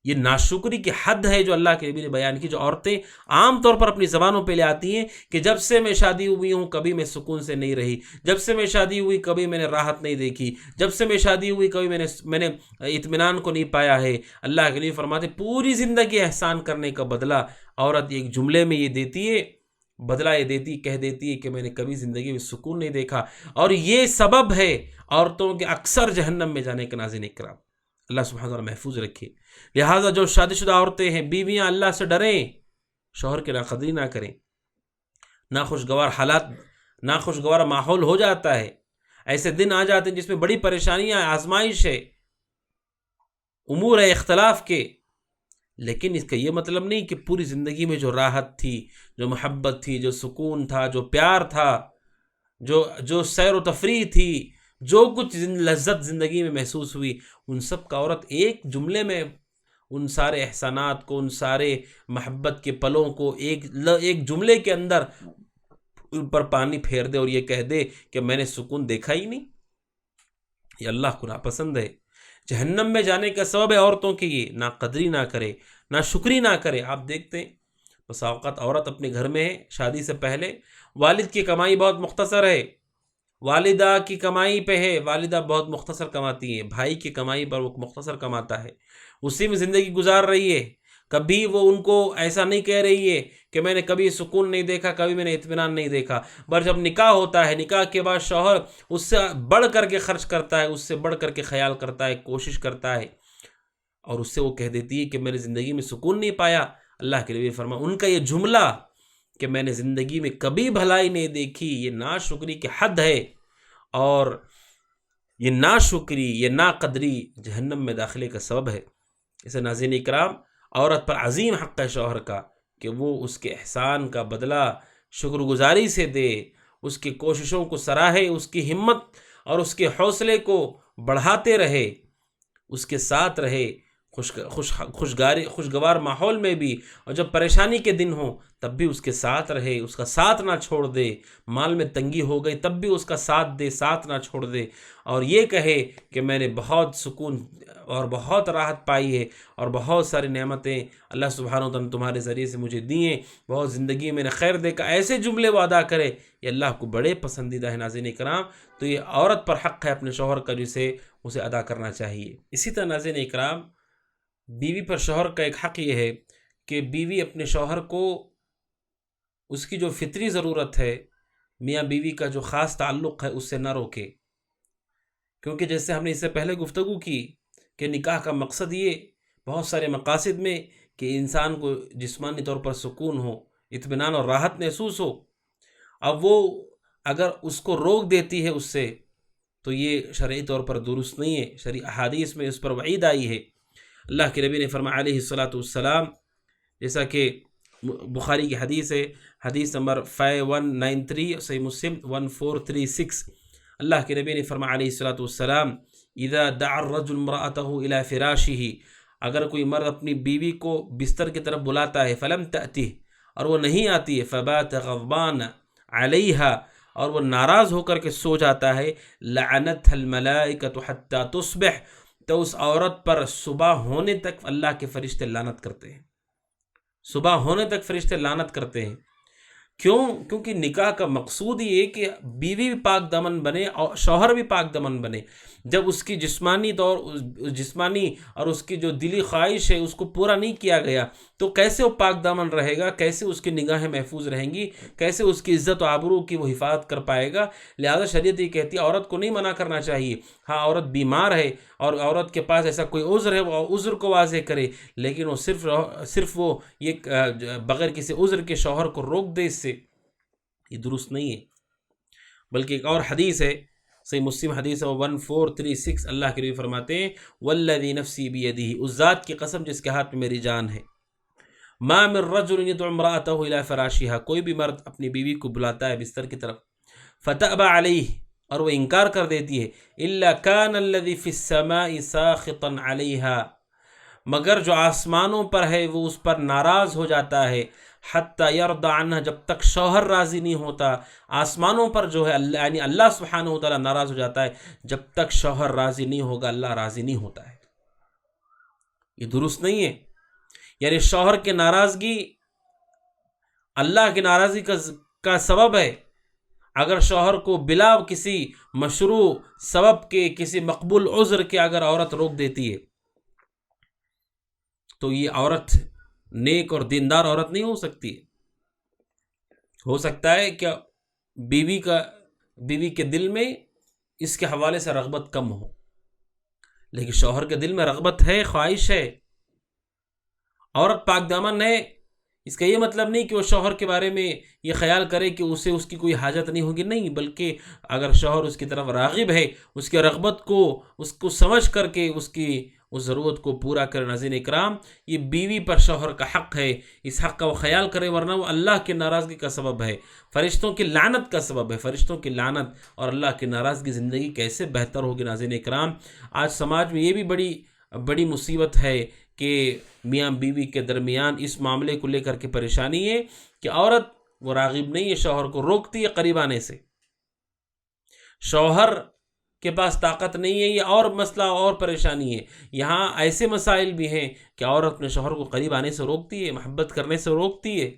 Speaker 1: یہ ناشکری کی حد ہے جو اللہ کے نبی نے بیان کی، جو عورتیں عام طور پر اپنی زبانوں پہ لے آتی ہیں کہ جب سے میں شادی ہوئی ہوں کبھی میں سکون سے نہیں رہی، جب سے میں شادی ہوئی کبھی میں نے راحت نہیں دیکھی، جب سے میں شادی ہوئی کبھی میں نے اطمینان کو نہیں پایا ہے۔ اللہ کے نبی فرماتے پوری زندگی احسان کرنے کا بدلہ عورت ایک جملے میں یہ دیتی ہے، بدلہ یہ دیتی کہہ دیتی ہے کہ میں نے کبھی زندگی میں سکون نہیں دیکھا، اور یہ سبب ہے عورتوں کے اکثر جہنم میں جانے کا۔ ناظرین اکرام، اللہ سبحانہ وتعالی محفوظ رکھے۔ لہٰذا جو شادی شدہ عورتیں ہیں، بیویاں، اللہ سے ڈریں، شوہر کی ناقدری نہ کریں۔ ناخوشگوار حالات، ناخوشگوار ماحول ہو جاتا ہے، ایسے دن آ جاتے ہیں جس میں بڑی پریشانیاں، آزمائش ہے، امور ہے اختلاف کے، لیکن اس کا یہ مطلب نہیں کہ پوری زندگی میں جو راحت تھی، جو محبت تھی، جو سکون تھا، جو پیار تھا، جو سیر و تفریح تھی، جو کچھ لذت زندگی میں محسوس ہوئی، ان سب کا عورت ایک جملے میں ان سارے احسانات کو، ان سارے محبت کے پلوں کو ایک جملے کے اندر ان پر پانی پھیر دے اور یہ کہہ دے کہ میں نے سکون دیکھا ہی نہیں۔ یہ اللہ کو ناپسند ہے، جہنم میں جانے کا سبب ہے عورتوں کی۔ یہ نہ قدری نہ کرے، نہ شکری نہ کرے۔ آپ دیکھتے ہیں بس اوقات عورت اپنے گھر میں ہے، شادی سے پہلے والد کی کمائی بہت مختصر ہے، والدہ کی کمائی پہ ہے، والدہ بہت مختصر کماتی ہے، بھائی کی کمائی پر وہ مختصر کماتا ہے، اسی میں زندگی گزار رہی ہے۔ کبھی وہ ان کو ایسا نہیں کہہ رہی ہے کہ میں نے کبھی سکون نہیں دیکھا، کبھی میں نے اطمینان نہیں دیکھا، پر جب نکاح ہوتا ہے، نکاح کے بعد شوہر اس سے بڑھ کر کے خرچ کرتا ہے، اس سے بڑھ کر کے خیال کرتا ہے، کوشش کرتا ہے، اور اس سے وہ کہہ دیتی ہے کہ میں نے زندگی میں سکون نہیں پایا۔ اللہ کے نبی فرما ان کا یہ جملہ کہ میں نے زندگی میں کبھی بھلائی نہیں دیکھی، یہ ناشکری کی حد ہے، اور یہ ناشکری، یہ ناقدری جہنم میں داخلے کا سبب ہے۔ اسے ناظرین اکرام، عورت پر عظیم حق ہے شوہر کا کہ وہ اس کے احسان کا بدلہ شکر گزاری سے دے، اس کی کوششوں کو سراہے، اس کی ہمت اور اس کے حوصلے کو بڑھاتے رہے، اس کے ساتھ رہے، خوشگوار ماحول میں بھی، اور جب پریشانی کے دن ہوں تب بھی اس کے ساتھ رہے، اس کا ساتھ نہ چھوڑ دے، مال میں تنگی ہو گئی تب بھی اس کا ساتھ دے، ساتھ نہ چھوڑ دے، اور یہ کہے کہ میں نے بہت سکون اور بہت راحت پائی ہے، اور بہت ساری نعمتیں اللہ سبحانہ وتعالی نے تمہارے ذریعے سے مجھے دی ہیں، بہت زندگی میں نے خیر دیکھا، ایسے جملے وہ ادا کرے، یہ اللہ کو بڑے پسندیدہ ہے۔ ناظرین اکرام، تو یہ عورت پر حق ہے اپنے شوہر کا، جسے اسے ادا کرنا چاہیے۔ اسی طرح ناظرین اکرام، بیوی پر شوہر کا ایک حق یہ ہے کہ بیوی اپنے شوہر کو اس کی جو فطری ضرورت ہے، میاں بیوی کا جو خاص تعلق ہے، اس سے نہ روکے، کیونکہ جیسے ہم نے اس سے پہلے گفتگو کی کہ نکاح کا مقصد یہ بہت سارے مقاصد میں کہ انسان کو جسمانی طور پر سکون ہو، اطمینان اور راحت محسوس ہو۔ اب وہ اگر اس کو روک دیتی ہے اس سے، تو یہ شرعی طور پر درست نہیں ہے، شرعی احادیث میں اس پر وعید آئی ہے۔ اللہ کے نبی نے فرمایا علیہ الصلاۃ، جیسا کہ بخاری کی حدیث ہے، حدیث نمبر 5193، صحیح مسلم 1436، اللہ کے نبی نے فرمایا علیہ الصلاۃ اذا دعا الرجل امرأته الى فراشه، اگر کوئی مرد اپنی بیوی کو بستر کی طرف بلاتا ہے، فلم تأتہ، اور وہ نہیں آتی ہے، فبات غضبان علیہا، اور وہ ناراض ہو کر کے سو جاتا ہے، لعنتها الملائکۃ حتی تصبح، تو اس عورت پر صبح ہونے تک اللہ کے فرشتے لعنت کرتے ہیں، صبح ہونے تک فرشتے لعنت کرتے ہیں۔ کیوں؟ کیونکہ نکاح کا مقصود یہ کہ بیوی بھی پاک دامن بنے اور شوہر بھی پاک دامن بنے۔ جب اس کی جسمانی اور اس کی جو دلی خواہش ہے اس کو پورا نہیں کیا گیا تو کیسے وہ پاک دامن رہے گا، کیسے اس کی نگاہیں محفوظ رہیں گی، کیسے اس کی عزت و آبرو کی وہ حفاظت کر پائے گا؟ لہذا شریعت یہ کہتی ہے عورت کو نہیں منع کرنا چاہیے۔ ہاں، عورت بیمار ہے اور عورت کے پاس ایسا کوئی عذر ہے، وہ عذر کو واضح کرے، لیکن وہ صرف وہ یہ بغیر کسی عذر کے شوہر کو روک دے، اس سے یہ درست نہیں ہے۔ بلکہ ایک اور حدیث ہے، صحیح مسلم حدیث ہے 1436، اللہ کے نبی فرماتے ہیں والذی نفسی بیدہ، اس ذات کی قسم جس کے ہاتھ میں میری جان ہے، ما من رجل یدعو امرأتہ الی فراشہا، کوئی بھی مرد اپنی بیوی کو بلاتا ہے بستر کی طرف، فتأبى علیہ، اور وہ انکار کر دیتی ہے، الا کان الذی فی السماء ساخطا علیہا، مگر جو آسمانوں پر ہے وہ اس پر ناراض ہو جاتا ہے، حتی یرضى عنہ، جب تک شوہر راضی نہیں ہوتا۔ آسمانوں پر جو ہے یعنی اللہ سبحانہ وتعالی ناراض ہو جاتا ہے، جب تک شوہر راضی نہیں ہوگا اللہ راضی نہیں ہوتا ہے۔ یہ درست نہیں ہے. یعنی شوہر کی ناراضگی اللہ کی ناراضگی کا سبب ہے. اگر شوہر کو بلا کسی مشروع سبب کے، کسی مقبول عذر کے اگر عورت روک دیتی ہے تو یہ عورت نیک اور دیندار عورت نہیں ہو سکتی. ہو سکتا ہے کہ بیوی کے دل میں اس کے حوالے سے رغبت کم ہو، لیکن شوہر کے دل میں رغبت ہے، خواہش ہے. عورت پاک دامن ہے، اس کا یہ مطلب نہیں کہ وہ شوہر کے بارے میں یہ خیال کرے کہ اس کی کوئی حاجت نہیں ہوگی. نہیں، بلکہ اگر شوہر اس کی طرف راغب ہے، اس کے رغبت کو اس کو سمجھ کر کے اس ضرورت کو پورا کرے. ناظرین اکرام، یہ بیوی پر شوہر کا حق ہے، اس حق کا وہ خیال کرے، ورنہ وہ اللہ کی ناراضگی کا سبب ہے، فرشتوں کی لعنت کا سبب ہے. فرشتوں کی لعنت اور اللہ کی ناراضگی زندگی کیسے بہتر ہوگی. ناظرین اکرام، آج سماج میں یہ بھی بڑی مصیبت ہے کہ میاں بیوی کے درمیان اس معاملے کو لے کر کے پریشانی ہے کہ عورت وہ راغب نہیں ہے، شوہر کو روکتی ہے قریب آنے سے. شوہر کے پاس طاقت نہیں ہے، یہ اور مسئلہ اور پریشانی ہے. یہاں ایسے مسائل بھی ہیں کہ عورت اپنے شوہر کو قریب آنے سے روکتی ہے، محبت کرنے سے روکتی ہے.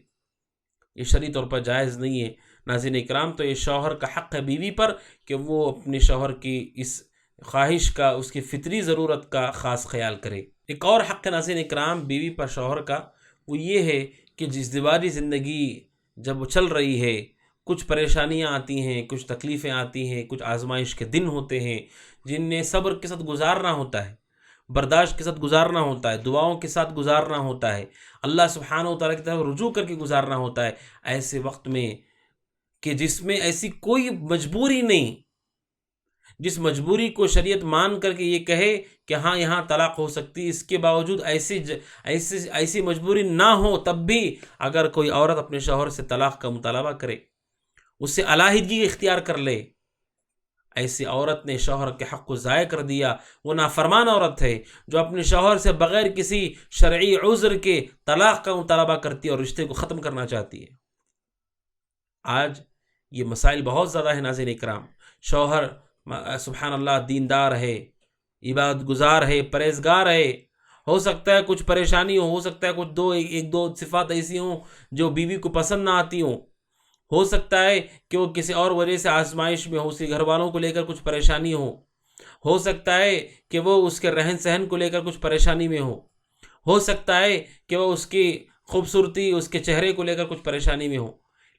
Speaker 1: یہ شرعی طور پر جائز نہیں ہے. ناظرین اکرام، تو یہ شوہر کا حق ہے بیوی پر کہ وہ اپنے شوہر کی اس خواہش کا، اس کی فطری ضرورت کا خاص خیال کرے. ایک اور حق ناظرین اکرام بیوی پر شوہر کا، وہ یہ ہے کہ جس ازدواجی زندگی جب وہ چل رہی ہے، کچھ پریشانیاں آتی ہیں، کچھ تکلیفیں آتی ہیں، کچھ آزمائش کے دن ہوتے ہیں جنہیں صبر کے ساتھ گزارنا ہوتا ہے، برداشت کے ساتھ گزارنا ہوتا ہے، دعاؤں کے ساتھ گزارنا ہوتا ہے، اللہ سبحانہ و تعالیٰ کی طرف رجوع کر کے گزارنا ہوتا ہے. ایسے وقت میں کہ جس میں ایسی کوئی مجبوری نہیں، جس مجبوری کو شریعت مان کر کے یہ کہے کہ ہاں یہاں طلاق ہو سکتی، اس کے باوجود ایسی مجبوری نہ ہو، تب بھی اگر کوئی عورت اپنے شوہر سے طلاق کا مطالبہ کرے، اس سے علیحدگی اختیار کر لے، ایسی عورت نے شوہر کے حق کو ضائع کر دیا. وہ نافرمان عورت ہے جو اپنے شوہر سے بغیر کسی شرعی عذر کے طلاق کا مطالبہ کرتی ہے اور رشتے کو ختم کرنا چاہتی ہے. آج یہ مسائل بہت زیادہ ہیں ناظرین اکرام. شوہر سبحان اللہ دیندار ہے، عبادت گزار ہے، پرہیزگار ہے، ہو سکتا ہے کچھ پریشانی ہو سکتا ہے کچھ ایک دو صفات ایسی ہوں جو بیوی کو پسند نہ آتی ہوں، ہو سکتا ہے کہ وہ کسی اور وجہ سے آزمائش میں ہو، اسی گھر والوں کو لے کر کچھ پریشانی ہو سکتا ہے کہ وہ اس کے رہن سہن کو لے کر کچھ پریشانی میں ہو سکتا ہے کہ وہ اس کی خوبصورتی، اس کے چہرے کو لے کر کچھ پریشانی میں ہو.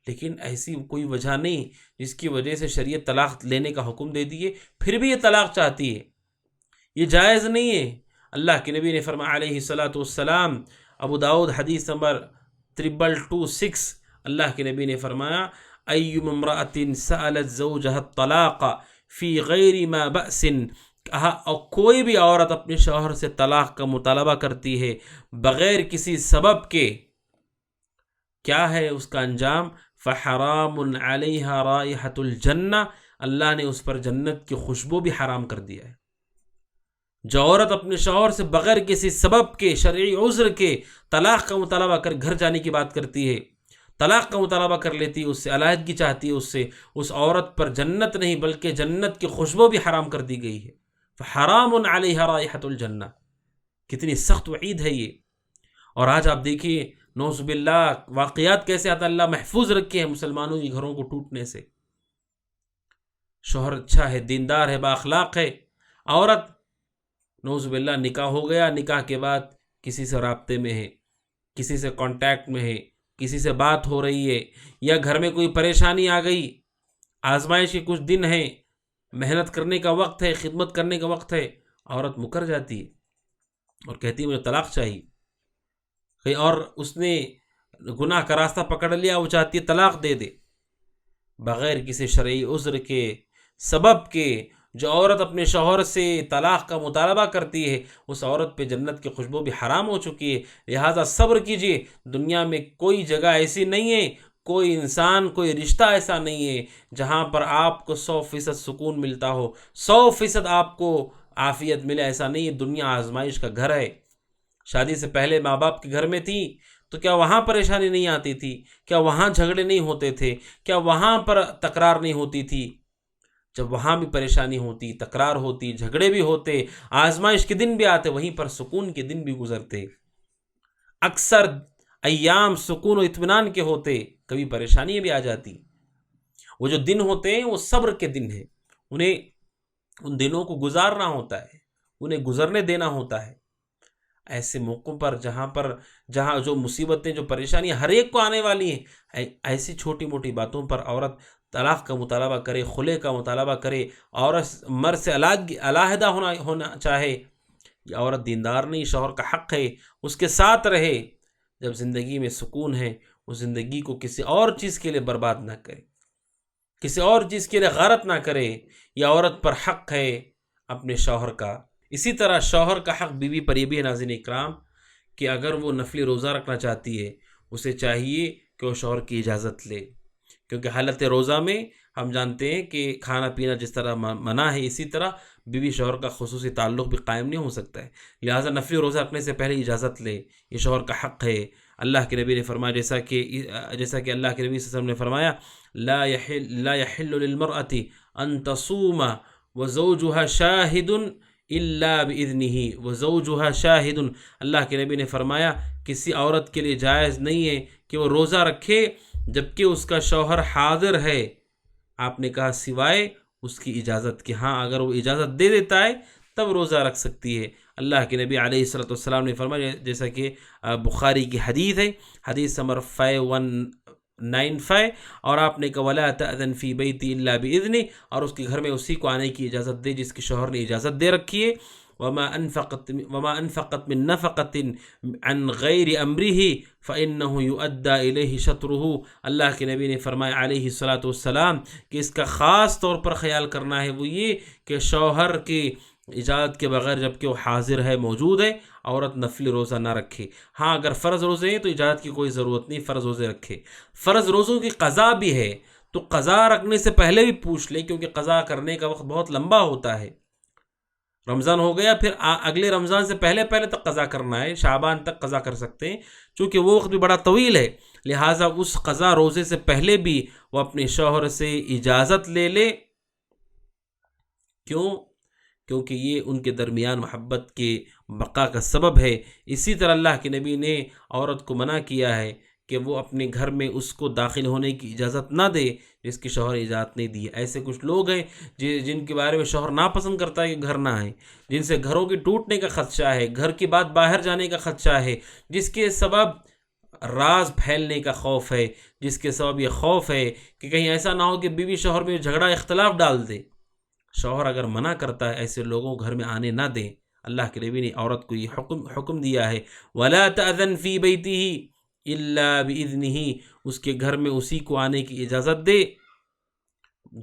Speaker 1: لیکن ایسی کوئی وجہ نہیں جس کی وجہ سے شریعت طلاق لینے کا حکم دے دیے، پھر بھی یہ طلاق چاہتی ہے. یہ جائز نہیں ہے. اللہ کے نبی نے فرمایا علیہ الصلاۃ والسلام، ابو داؤد حدیث نمبر 2226، اللہ کے نبی نے فرمایا ایم امرأۃ سألت زوجها الطلاق فی غیر ما بأس، اور کوئی بھی عورت اپنے شوہر سے طلاق کا مطالبہ کرتی ہے بغیر کسی سبب کے، کیا ہے اس کا انجام؟ فحرام علیہا رائحۃ الجنہ، اللہ نے اس پر جنت کی خوشبو بھی حرام کر دیا ہے. جو عورت اپنے شوہر سے بغیر کسی سبب کے، شرعی عذر کے طلاق کا مطالبہ کر گھر جانے کی بات کرتی ہے، طلاق کا مطالبہ کر لیتی ہے، اس سے علیحدگی چاہتی ہے، اس سے اس عورت پر جنت نہیں بلکہ جنت کی خوشبو بھی حرام کر دی گئی ہے. فحرام علیہا رائحۃ الجنہ، کتنی سخت وعید ہے یہ. اور آج آپ دیکھیے نعوذ باللہ واقعات کیسے آتا، اللہ محفوظ رکھے ہیں مسلمانوں کی گھروں کو ٹوٹنے سے. شوہر اچھا ہے، دیندار ہے، با اخلاق ہے، عورت نعوذ باللہ نکاح ہو گیا، نکاح کے بعد کسی سے رابطے میں ہے، کسی سے کانٹیکٹ میں ہے، کسی سے بات ہو رہی ہے، یا گھر میں کوئی پریشانی آ گئی، آزمائش کے کچھ دن ہیں، محنت کرنے کا وقت ہے، خدمت کرنے کا وقت ہے، عورت مکر جاتی ہے اور کہتی ہے مجھے طلاق چاہیے. اور اس نے گناہ کا راستہ پکڑ لیا، وہ چاہتی ہے طلاق دے دے بغیر کسی شرعی عذر کے، سبب کے. جو عورت اپنے شوہر سے طلاق کا مطالبہ کرتی ہے اس عورت پہ جنت کی خوشبو بھی حرام ہو چکی ہے. لہٰذا صبر کیجیے. دنیا میں کوئی جگہ ایسی نہیں ہے، کوئی انسان، کوئی رشتہ ایسا نہیں ہے جہاں پر آپ کو 100% سکون ملتا ہو، 100% آپ کو عافیت ملے. ایسا نہیں ہے. دنیا آزمائش کا گھر ہے. شادی سے پہلے ماں باپ کے گھر میں تھی تو کیا وہاں پریشانی نہیں آتی تھی؟ کیا وہاں جھگڑے نہیں ہوتے تھے؟ کیا وہاں پر تکرار نہیں ہوتی تھی؟ جب وہاں بھی پریشانی ہوتی، تکرار ہوتی، جھگڑے بھی ہوتے، آزمائش کے دن بھی آتے، وہیں پر سکون کے دن بھی گزرتے۔ اکثر ایام سکون و اطمینان کے ہوتے، کبھی پریشانی بھی آ جاتی۔ وہ جو دن ہوتے ہیں وہ صبر کے دن ہیں، انہیں ان دنوں کو گزارنا ہوتا ہے، انہیں گزرنے دینا ہوتا ہے۔ ایسے موقعوں پر جہاں جو مصیبتیں، جو پریشانیاں ہر ایک کو آنے والی ہیں، ایسی چھوٹی موٹی باتوں پر عورت طلاق کا مطالبہ کرے، خلع کا مطالبہ کرے، عورت مرد سے علیحدہ ہونا چاہے، یہ عورت دیندار نہیں، شوہر کا حق ہے اس کے ساتھ رہے۔ جب زندگی میں سکون ہے، اس زندگی کو کسی اور چیز کے لیے برباد نہ کرے، کسی اور چیز کے لیے غارت نہ کرے۔ یہ عورت پر حق ہے اپنے شوہر کا۔ اسی طرح شوہر کا حق بیوی پر یہ بھی ہے ناظرین اکرام کہ اگر وہ نفلی روزہ رکھنا چاہتی ہے، اسے چاہیے کہ وہ شوہر کی اجازت لے، کیونکہ حالت روزہ میں ہم جانتے ہیں کہ کھانا پینا جس طرح منع ہے، اسی طرح بیوی شوہر کا خصوصی تعلق بھی قائم نہیں ہو سکتا ہے، لہٰذا نفلی روزہ رکھنے سے پہلے اجازت لے، یہ شوہر کا حق ہے۔ اللہ کے نبی نے فرمایا، جیسا کہ اللہ کے نبی صلی اللہ علیہ وسلم نے فرمایا، لا يحل للمرأة ان تصوم وزوجها شاہد الا باذنہ وزوجها شاہد۔ اللہ کے نبی نے فرمایا کسی عورت کے لیے جائز نہیں ہے کہ وہ روزہ رکھے جبکہ اس کا شوہر حاضر ہے۔ آپ نے کہا سوائے اس کی اجازت کے، ہاں اگر وہ اجازت دے دیتا ہے تب روزہ رکھ سکتی ہے۔ اللہ کے نبی علیہ السلام نے فرمایا، جیسا کہ بخاری کی حدیث ہے، حدیث نمبر 5195، اور آپ نے کہا وَلَا تَأْذَنْ فِي بَيْتِ إِلَّا بِإِذْنِهِ، اور اس کے گھر میں اسی کو آنے کی اجازت دے جس کے شوہر نے اجازت دے رکھی ہے۔ وَمَا أَنفَقَتْ مِن نَفَقَةٍ عَنْ غَيْرِ أَمْرِهِ فَإِنَّهُ يُؤَدَّى إِلَيْهِ شَطْرُهُ۔ اللہ کے نبی نے فرمایا علیہ السلام کہ اس کا خاص طور پر خیال کرنا ہے، وہ یہ کہ شوہر کی اجازت کے بغیر جبکہ وہ حاضر ہے، موجود ہے، عورت نفلی روزہ نہ رکھے۔ ہاں اگر فرض روزے ہیں تو اجازت کی کوئی ضرورت نہیں، فرض روزے رکھے۔ فرض روزوں کی قضا بھی ہے تو قضا رکھنے سے پہلے بھی پوچھ لے، کیونکہ قضا کرنے کا وقت بہت لمبا ہوتا ہے۔ رمضان ہو گیا، پھر اگلے رمضان سے پہلے تک قضا کرنا ہے، شعبان تک قضا کر سکتے ہیں، چونکہ وہ وقت بھی بڑا طویل ہے، لہٰذا اس قضا روزے سے پہلے بھی وہ اپنے شوہر سے اجازت لے لے۔ کیونکہ یہ ان کے درمیان محبت کے بقا کا سبب ہے۔ اسی طرح اللہ کے نبی نے عورت کو منع کیا ہے کہ وہ اپنے گھر میں اس کو داخل ہونے کی اجازت نہ دے جس کی شوہر اجازت نہیں دی ہے۔ ایسے کچھ لوگ ہیں جن کے بارے میں شوہر ناپسند کرتا ہے کہ گھر نہ آئے، جن سے گھروں کی ٹوٹنے کا خدشہ ہے، گھر کی بات باہر جانے کا خدشہ ہے، جس کے سبب راز پھیلنے کا خوف ہے، جس کے سبب یہ خوف ہے کہ کہیں ایسا نہ ہو کہ بیوی شوہر میں جھگڑا اختلاف ڈال دے۔ شوہر اگر منع کرتا ہے ایسے لوگوں گھر میں آنے نہ دیں۔ اللہ کے نبی نے عورت کو یہ حکم دیا ہے، وَلَا تَأْذَنْ فِي بَيْتِهِ إِلَّا بِإِذْنِهِ، اس کے گھر میں اسی کو آنے کی اجازت دے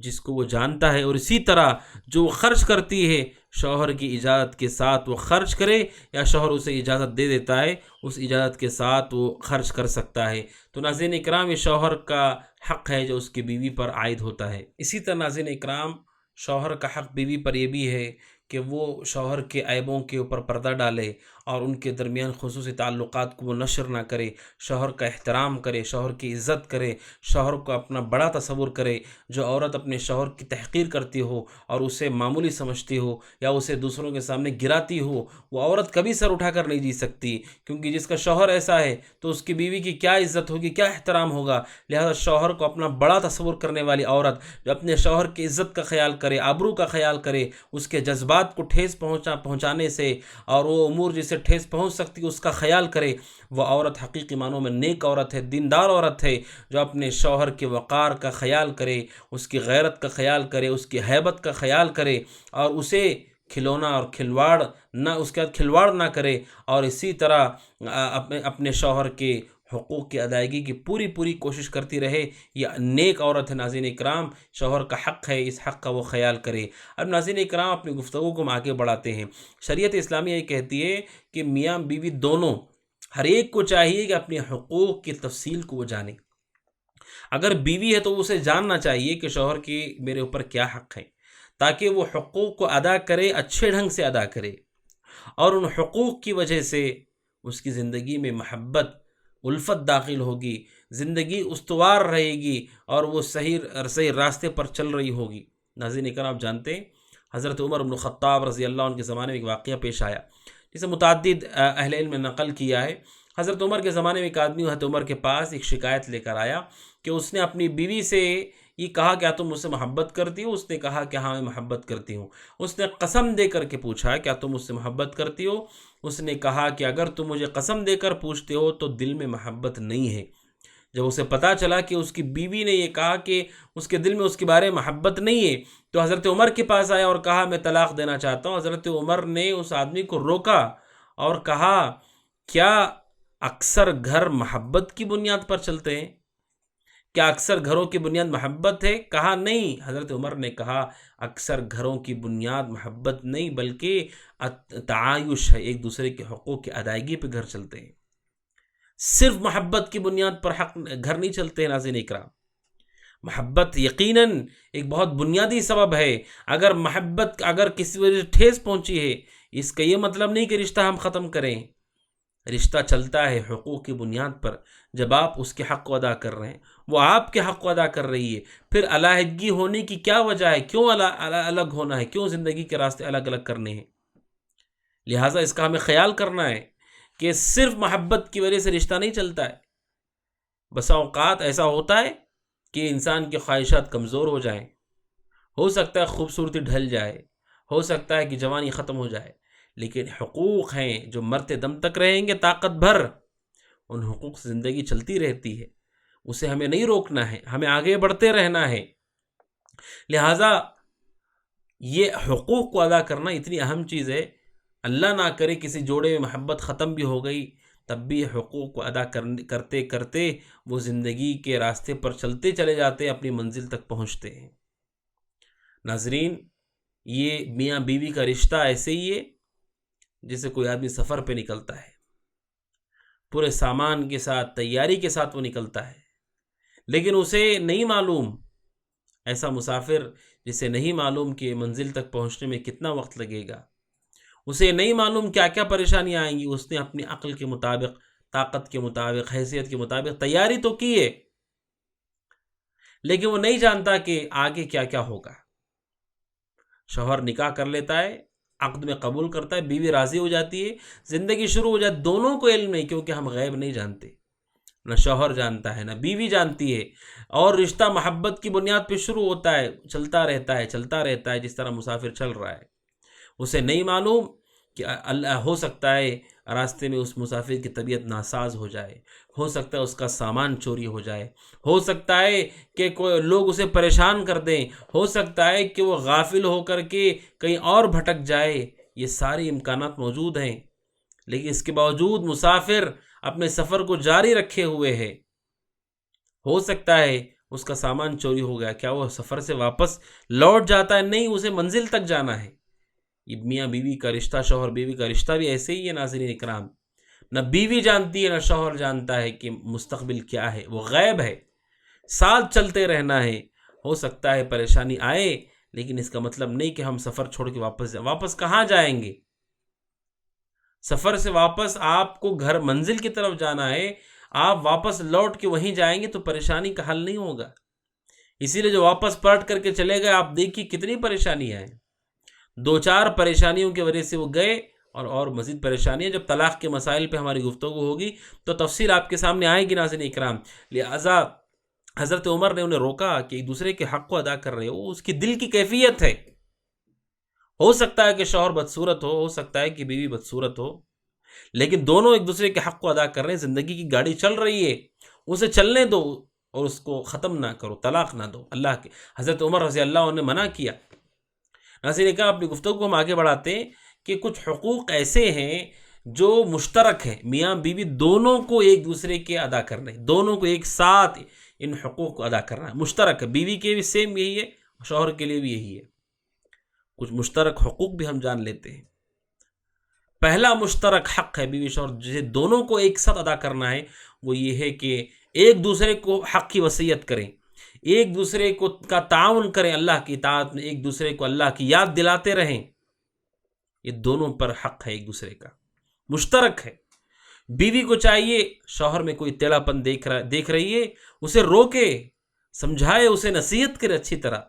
Speaker 1: جس کو وہ جانتا ہے، اور اسی طرح جو خرچ کرتی ہے شوہر کی اجازت کے ساتھ وہ خرچ کرے، یا شوہر اسے اجازت دے دیتا ہے اس اجازت کے ساتھ وہ خرچ کر سکتا ہے۔ تو ناظرین اکرام، یہ شوہر کا حق ہے جو اس کی بیوی پر عائد ہوتا ہے۔ اسی طرح ناظرین اکرام، شوہر کا حق بیوی پر یہ بھی ہے کہ وہ شوہر کے عیبوں کے اوپر پردہ ڈالے اور ان کے درمیان خصوصی تعلقات کو وہ نشر نہ کرے، شوہر کا احترام کرے، شوہر کی عزت کرے، شوہر کو اپنا بڑا تصور کرے۔ جو عورت اپنے شوہر کی تحقیر کرتی ہو اور اسے معمولی سمجھتی ہو یا اسے دوسروں کے سامنے گراتی ہو، وہ عورت کبھی سر اٹھا کر نہیں جی سکتی، کیونکہ جس کا شوہر ایسا ہے تو اس کی بیوی کی کیا عزت ہوگی، کیا احترام ہوگا۔ لہذا شوہر کو اپنا بڑا تصور کرنے والی عورت جو اپنے شوہر کی عزت کا خیال کرے، آبرو کا خیال کرے، اس کے جذبات کو ٹھیس پہنچانے سے اور وہ امور جسے ٹھیس پہنچ سکتی ہے اس کا خیال کرے، وہ عورت حقیقی معنوں میں نیک عورت ہے، دیندار عورت ہے، جو اپنے شوہر کے وقار کا خیال کرے، اس کی غیرت کا خیال کرے، اس کی ہیبت کا خیال کرے، اور اسے کھلونا اور اس کے ساتھ کھلواڑ نہ کرے، اور اسی طرح اپنے شوہر کے حقوق کی ادائیگی کی پوری کوشش کرتی رہے۔ یہ نیک عورت ہے۔ ناظرین اکرام، شوہر کا حق ہے، اس حق کا وہ خیال کرے۔ اب ناظرین اکرام، اپنی گفتگو کو ہم آگے بڑھاتے ہیں۔ شریعت اسلامیہ یہ کہتی ہے کہ میاں بیوی دونوں، ہر ایک کو چاہیے کہ اپنے حقوق کی تفصیل کو وہ جانے۔ اگر بیوی ہے تو اسے جاننا چاہیے کہ شوہر کی میرے اوپر کیا حق ہے، تاکہ وہ حقوق کو ادا کرے، اچھے ڈھنگ سے ادا کرے، اور ان حقوق کی وجہ سے اس کی زندگی میں محبت، الفت داخل ہوگی، زندگی استوار رہے گی، اور وہ صحیح راستے پر چل رہی ہوگی۔ ناظرین اکرام، آپ جانتے ہیں حضرت عمر بن خطاب رضی اللہ عنہ کے زمانے میں ایک واقعہ پیش آیا جسے متعدد اہل علم نے نقل کیا ہے۔ حضرت عمر کے زمانے میں ایک آدمی حضرت عمر کے پاس ایک شکایت لے کر آیا کہ اس نے اپنی بیوی سے یہ کہا کیا تم مجھ سے محبت کرتی ہو؟ اس نے کہا کہ ہاں میں محبت کرتی ہوں۔ اس نے قسم دے کر کے پوچھا کیا تم مجھ سے محبت کرتی ہو؟ اس نے کہا کہ اگر تم مجھے قسم دے کر پوچھتے ہو تو دل میں محبت نہیں ہے۔ جب اسے پتا چلا کہ اس کی بیوی نے یہ کہا کہ اس کے دل میں اس کے بارے میں محبت نہیں ہے، تو حضرت عمر کے پاس آیا اور کہا میں طلاق دینا چاہتا ہوں۔ حضرت عمر نے اس آدمی کو روکا اور کہا کیا اکثر گھر محبت کی بنیاد پر چلتے ہیں؟ کیا اکثر گھروں کی بنیاد محبت ہے؟ کہا نہیں۔ حضرت عمر نے کہا اکثر گھروں کی بنیاد محبت نہیں بلکہ تعایش ہے، ایک دوسرے کے حقوق کی ادائیگی پہ گھر چلتے ہیں۔ صرف محبت کی بنیاد پر گھر نہیں چلتے ہیں ناظرین اکرام۔ محبت یقیناً ایک بہت بنیادی سبب ہے۔ اگر کسی وجہ سے ٹھیس پہنچی ہے، اس کا یہ مطلب نہیں کہ رشتہ ہم ختم کریں۔ رشتہ چلتا ہے حقوق کی بنیاد پر۔ جب آپ اس کے حق کو ادا کر رہے ہیں، وہ آپ کے حق کو ادا کر رہی ہے، پھر علیحدگی ہونے کی کیا وجہ ہے؟ کیوں الگ ہونا ہے؟ کیوں زندگی کے راستے الگ الگ کرنے ہیں؟ لہٰذا اس کا ہمیں خیال کرنا ہے کہ صرف محبت کی وجہ سے رشتہ نہیں چلتا ہے۔ بسا اوقات ایسا ہوتا ہے کہ انسان کی خواہشات کمزور ہو جائیں، ہو سکتا ہے خوبصورتی ڈھل جائے، ہو سکتا ہے کہ جوانی ختم ہو جائے، لیکن حقوق ہیں جو مرتے دم تک رہیں گے طاقت بھر۔ ان حقوق سے زندگی چلتی رہتی ہے، اسے ہمیں نہیں روکنا ہے، ہمیں آگے بڑھتے رہنا ہے۔ لہٰذا یہ حقوق کو ادا کرنا اتنی اہم چیز ہے۔ اللہ نہ کرے کسی جوڑے میں محبت ختم بھی ہو گئی، تب بھی حقوق کو ادا کرتے کرتے وہ زندگی کے راستے پر چلتے چلے جاتے، اپنی منزل تک پہنچتے ہیں۔ ناظرین، یہ میاں بیوی کا رشتہ ایسے ہی ہے جیسے کوئی آدمی سفر پہ نکلتا ہے، پورے سامان کے ساتھ، تیاری کے ساتھ وہ نکلتا ہے، لیکن اسے نہیں معلوم، ایسا مسافر جسے نہیں معلوم کہ منزل تک پہنچنے میں کتنا وقت لگے گا، اسے نہیں معلوم کیا کیا پریشانیاں آئیں گی۔ اس نے اپنی عقل کے مطابق، طاقت کے مطابق، حیثیت کے مطابق تیاری تو کی ہے، لیکن وہ نہیں جانتا کہ آگے کیا کیا ہوگا۔ شوہر نکاح کر لیتا ہے، عقد میں قبول کرتا ہے، بیوی راضی ہو جاتی ہے، زندگی شروع ہو جاتی، دونوں کو علم نہیں، کیونکہ ہم غیب نہیں جانتے، نہ شوہر جانتا ہے نہ بیوی جانتی ہے، اور رشتہ محبت کی بنیاد پہ شروع ہوتا ہے، چلتا رہتا ہے جس طرح مسافر چل رہا ہے۔ اسے نہیں معلوم کہ اللہ ہو سکتا ہے راستے میں اس مسافر کی طبیعت ناساز ہو جائے، ہو سکتا ہے اس کا سامان چوری ہو جائے، ہو سکتا ہے کہ کوئی لوگ اسے پریشان کر دیں، ہو سکتا ہے کہ وہ غافل ہو کر کے کہیں اور بھٹک جائے۔ یہ سارے امکانات موجود ہیں، لیکن اس کے باوجود مسافر اپنے سفر کو جاری رکھے ہوئے ہے۔ ہو سکتا ہے اس کا سامان چوری ہو گیا، کیا وہ سفر سے واپس لوٹ جاتا ہے؟ نہیں، اسے منزل تک جانا ہے۔ یہ میاں بیوی کا رشتہ، شوہر بیوی کا رشتہ بھی ایسے ہی ہے ناظرین اکرام۔ نہ بیوی جانتی ہے نہ شوہر جانتا ہے کہ مستقبل کیا ہے، وہ غیب ہے۔ ساتھ چلتے رہنا ہے، ہو سکتا ہے پریشانی آئے، لیکن اس کا مطلب نہیں کہ ہم سفر چھوڑ کے واپس جائیں۔ واپس کہاں جائیں گے؟ سفر سے واپس آپ کو گھر منزل کی طرف جانا ہے، آپ واپس لوٹ کے وہیں جائیں گے تو پریشانی کا حل نہیں ہوگا۔ اسی لیے جو واپس پلٹ کر کے چلے گئے، آپ دیکھیے کتنی پریشانی آئے، 2-4 پریشانیوں کی وجہ سے وہ گئے، اور مزید پریشانیاں۔ جب طلاق کے مسائل پہ ہماری گفتگو ہوگی تو تفصیل آپ کے سامنے آئے گی ناظرین اکرام۔ لہذا حضرت عمر نے انہیں روکا کہ ایک دوسرے کے حق کو ادا کر رہے ہو، اس کی دل کی کیفیت ہے۔ ہو سکتا ہے کہ شوہر بدصورت ہو سکتا ہے کہ بیوی بدصورت ہو، لیکن دونوں ایک دوسرے کے حق کو ادا کر رہے ہیں۔ زندگی کی گاڑی چل رہی ہے، اسے چلنے دو اور اس کو ختم نہ کرو، طلاق نہ دو۔ اللہ کے حضرت عمر رضی اللہ عنہ نے منع کیا۔ ناظرین کہا اپنی گفتگو کو ہم آگے بڑھاتے ہیں کہ کچھ حقوق ایسے ہیں جو مشترک ہیں، میاں بیوی دونوں کو ایک دوسرے کے ادا کرنے، دونوں کو ایک ساتھ ان حقوق کو ادا کرنا ہے، مشترک ہے۔ بیوی کے بھی سیم یہی ہے، شوہر کے لیے بھی یہی ہے۔ کچھ مشترک حقوق بھی ہم جان لیتے ہیں۔ پہلا مشترک حق ہے بیوی شوہر جسے دونوں کو ایک ساتھ ادا کرنا ہے، وہ یہ ہے کہ ایک دوسرے کو حق کی وصیت کریں، ایک دوسرے کو کا تعاون کریں، اللہ کی اطاعت میں ایک دوسرے کو اللہ کی یاد دلاتے رہیں۔ یہ دونوں پر حق ہے، ایک دوسرے کا مشترک ہے۔ بیوی کو چاہیے شوہر میں کوئی ٹیڑھا پن دیکھ رہی ہے، اسے روکے، سمجھائے، اسے نصیحت کرے اچھی طرح،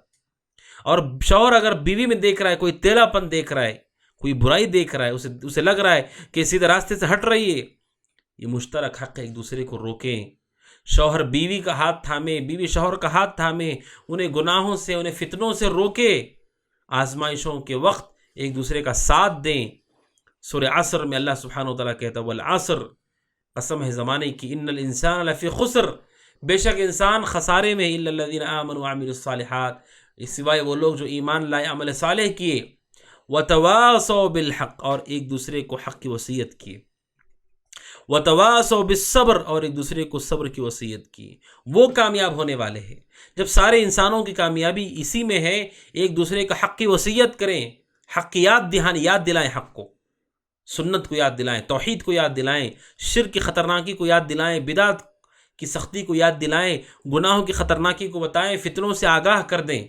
Speaker 1: اور شوہر اگر بیوی میں دیکھ رہا ہے کوئی تیلا پن دیکھ رہا ہے، کوئی برائی دیکھ رہا ہے، اسے لگ رہا ہے کہ سیدھے راستے سے ہٹ رہی ہے، یہ مشترک حق ہے، ایک دوسرے کو روکیں۔ شوہر بیوی کا ہاتھ تھامے، بیوی شوہر کا ہاتھ تھامے، انہیں گناہوں سے، انہیں فتنوں سے روکے، آزمائشوں کے وقت ایک دوسرے کا ساتھ دیں۔ سورہ عصر میں اللہ سبحانہ و تعالیٰ کہتا ہے والعصر، قسم ہے زمانے کی، ان الانسان لفی خسر، بے شک انسان خسارے میں، الا الذین آمنوا وعملوا الصالحات، سوائے وہ لوگ جو ایمان لائے، عمل صالح کیے، وتواصوا بالحق، اور ایک دوسرے کو حق کی وصیت کی، وتواصوا بالصبر، اور ایک دوسرے کو صبر کی وصیت کی، وہ کامیاب ہونے والے ہیں۔ جب سارے انسانوں کی کامیابی اسی میں ہے، ایک دوسرے کا حق کی وصیت کریں، حق کی یاد دلائیں، حق کو، سنت کو یاد دلائیں، توحید کو یاد دلائیں، شرک کی خطرناکی کو یاد دلائیں، بدعت کی سختی کو یاد دلائیں، گناہوں کی خطرناکی کو بتائیں، فتنوں سے آگاہ کر دیں۔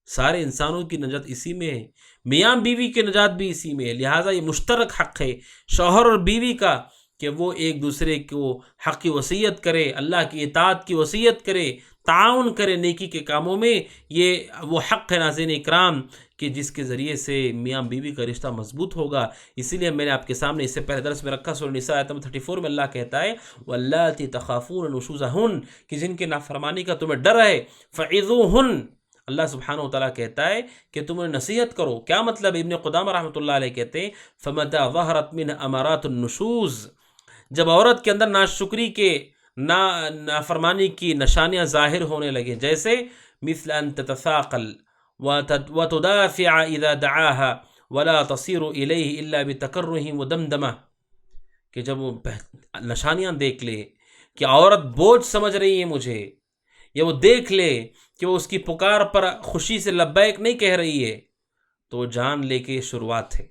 Speaker 1: سارے انسانوں کی نجات اسی میں ہے، میاں بیوی کی نجات بھی اسی میں ہے، لہٰذا یہ مشترک حق ہے شوہر اور بیوی کا کہ وہ ایک دوسرے کو حق کی وصیت کرے، اللہ کی اطاعت کی وصیت کرے، تعاون کرے نیکی کے کاموں میں۔ یہ وہ حق ہے ناظرین اکرام کہ جس کے ذریعے سے میاں بیوی کا رشتہ مضبوط ہوگا۔ اسی لیے میں نے آپ کے سامنے اس سے پہلے درس میں رکھا، سورہ نساء آیت نمبر 34 میں اللہ کہتا ہے واللاتی تخافون نشوزہن، کہ جن کے نافرمانی کا تمہیں ڈر ہے، فعظوہن، اللہ سبحانہ و تعالیٰ کہتا ہے کہ تم انہیں نصیحت کرو۔ کیا مطلب؟ ابن قدامہ رحمۃ اللہ علیہ کہتے ہیں فمتى ظہرت من امارات النشوز، جب عورت کے اندر ناشکری کے، نافرمانی کی نشانیاں ظاہر ہونے لگیں، جیسے مثل ان تتثاقل وتدافع اذا دعاها ولا تصير الیہ الا بتکرہ ودمدمہ، کہ جب وہ نشانیاں دیکھ لے کہ عورت بوجھ سمجھ رہی ہے مجھے، یا وہ دیکھ لے کہ وہ اس کی پکار پر خوشی سے لبیک نہیں کہہ رہی ہے، تو وہ جان لے کے شروعات ہے،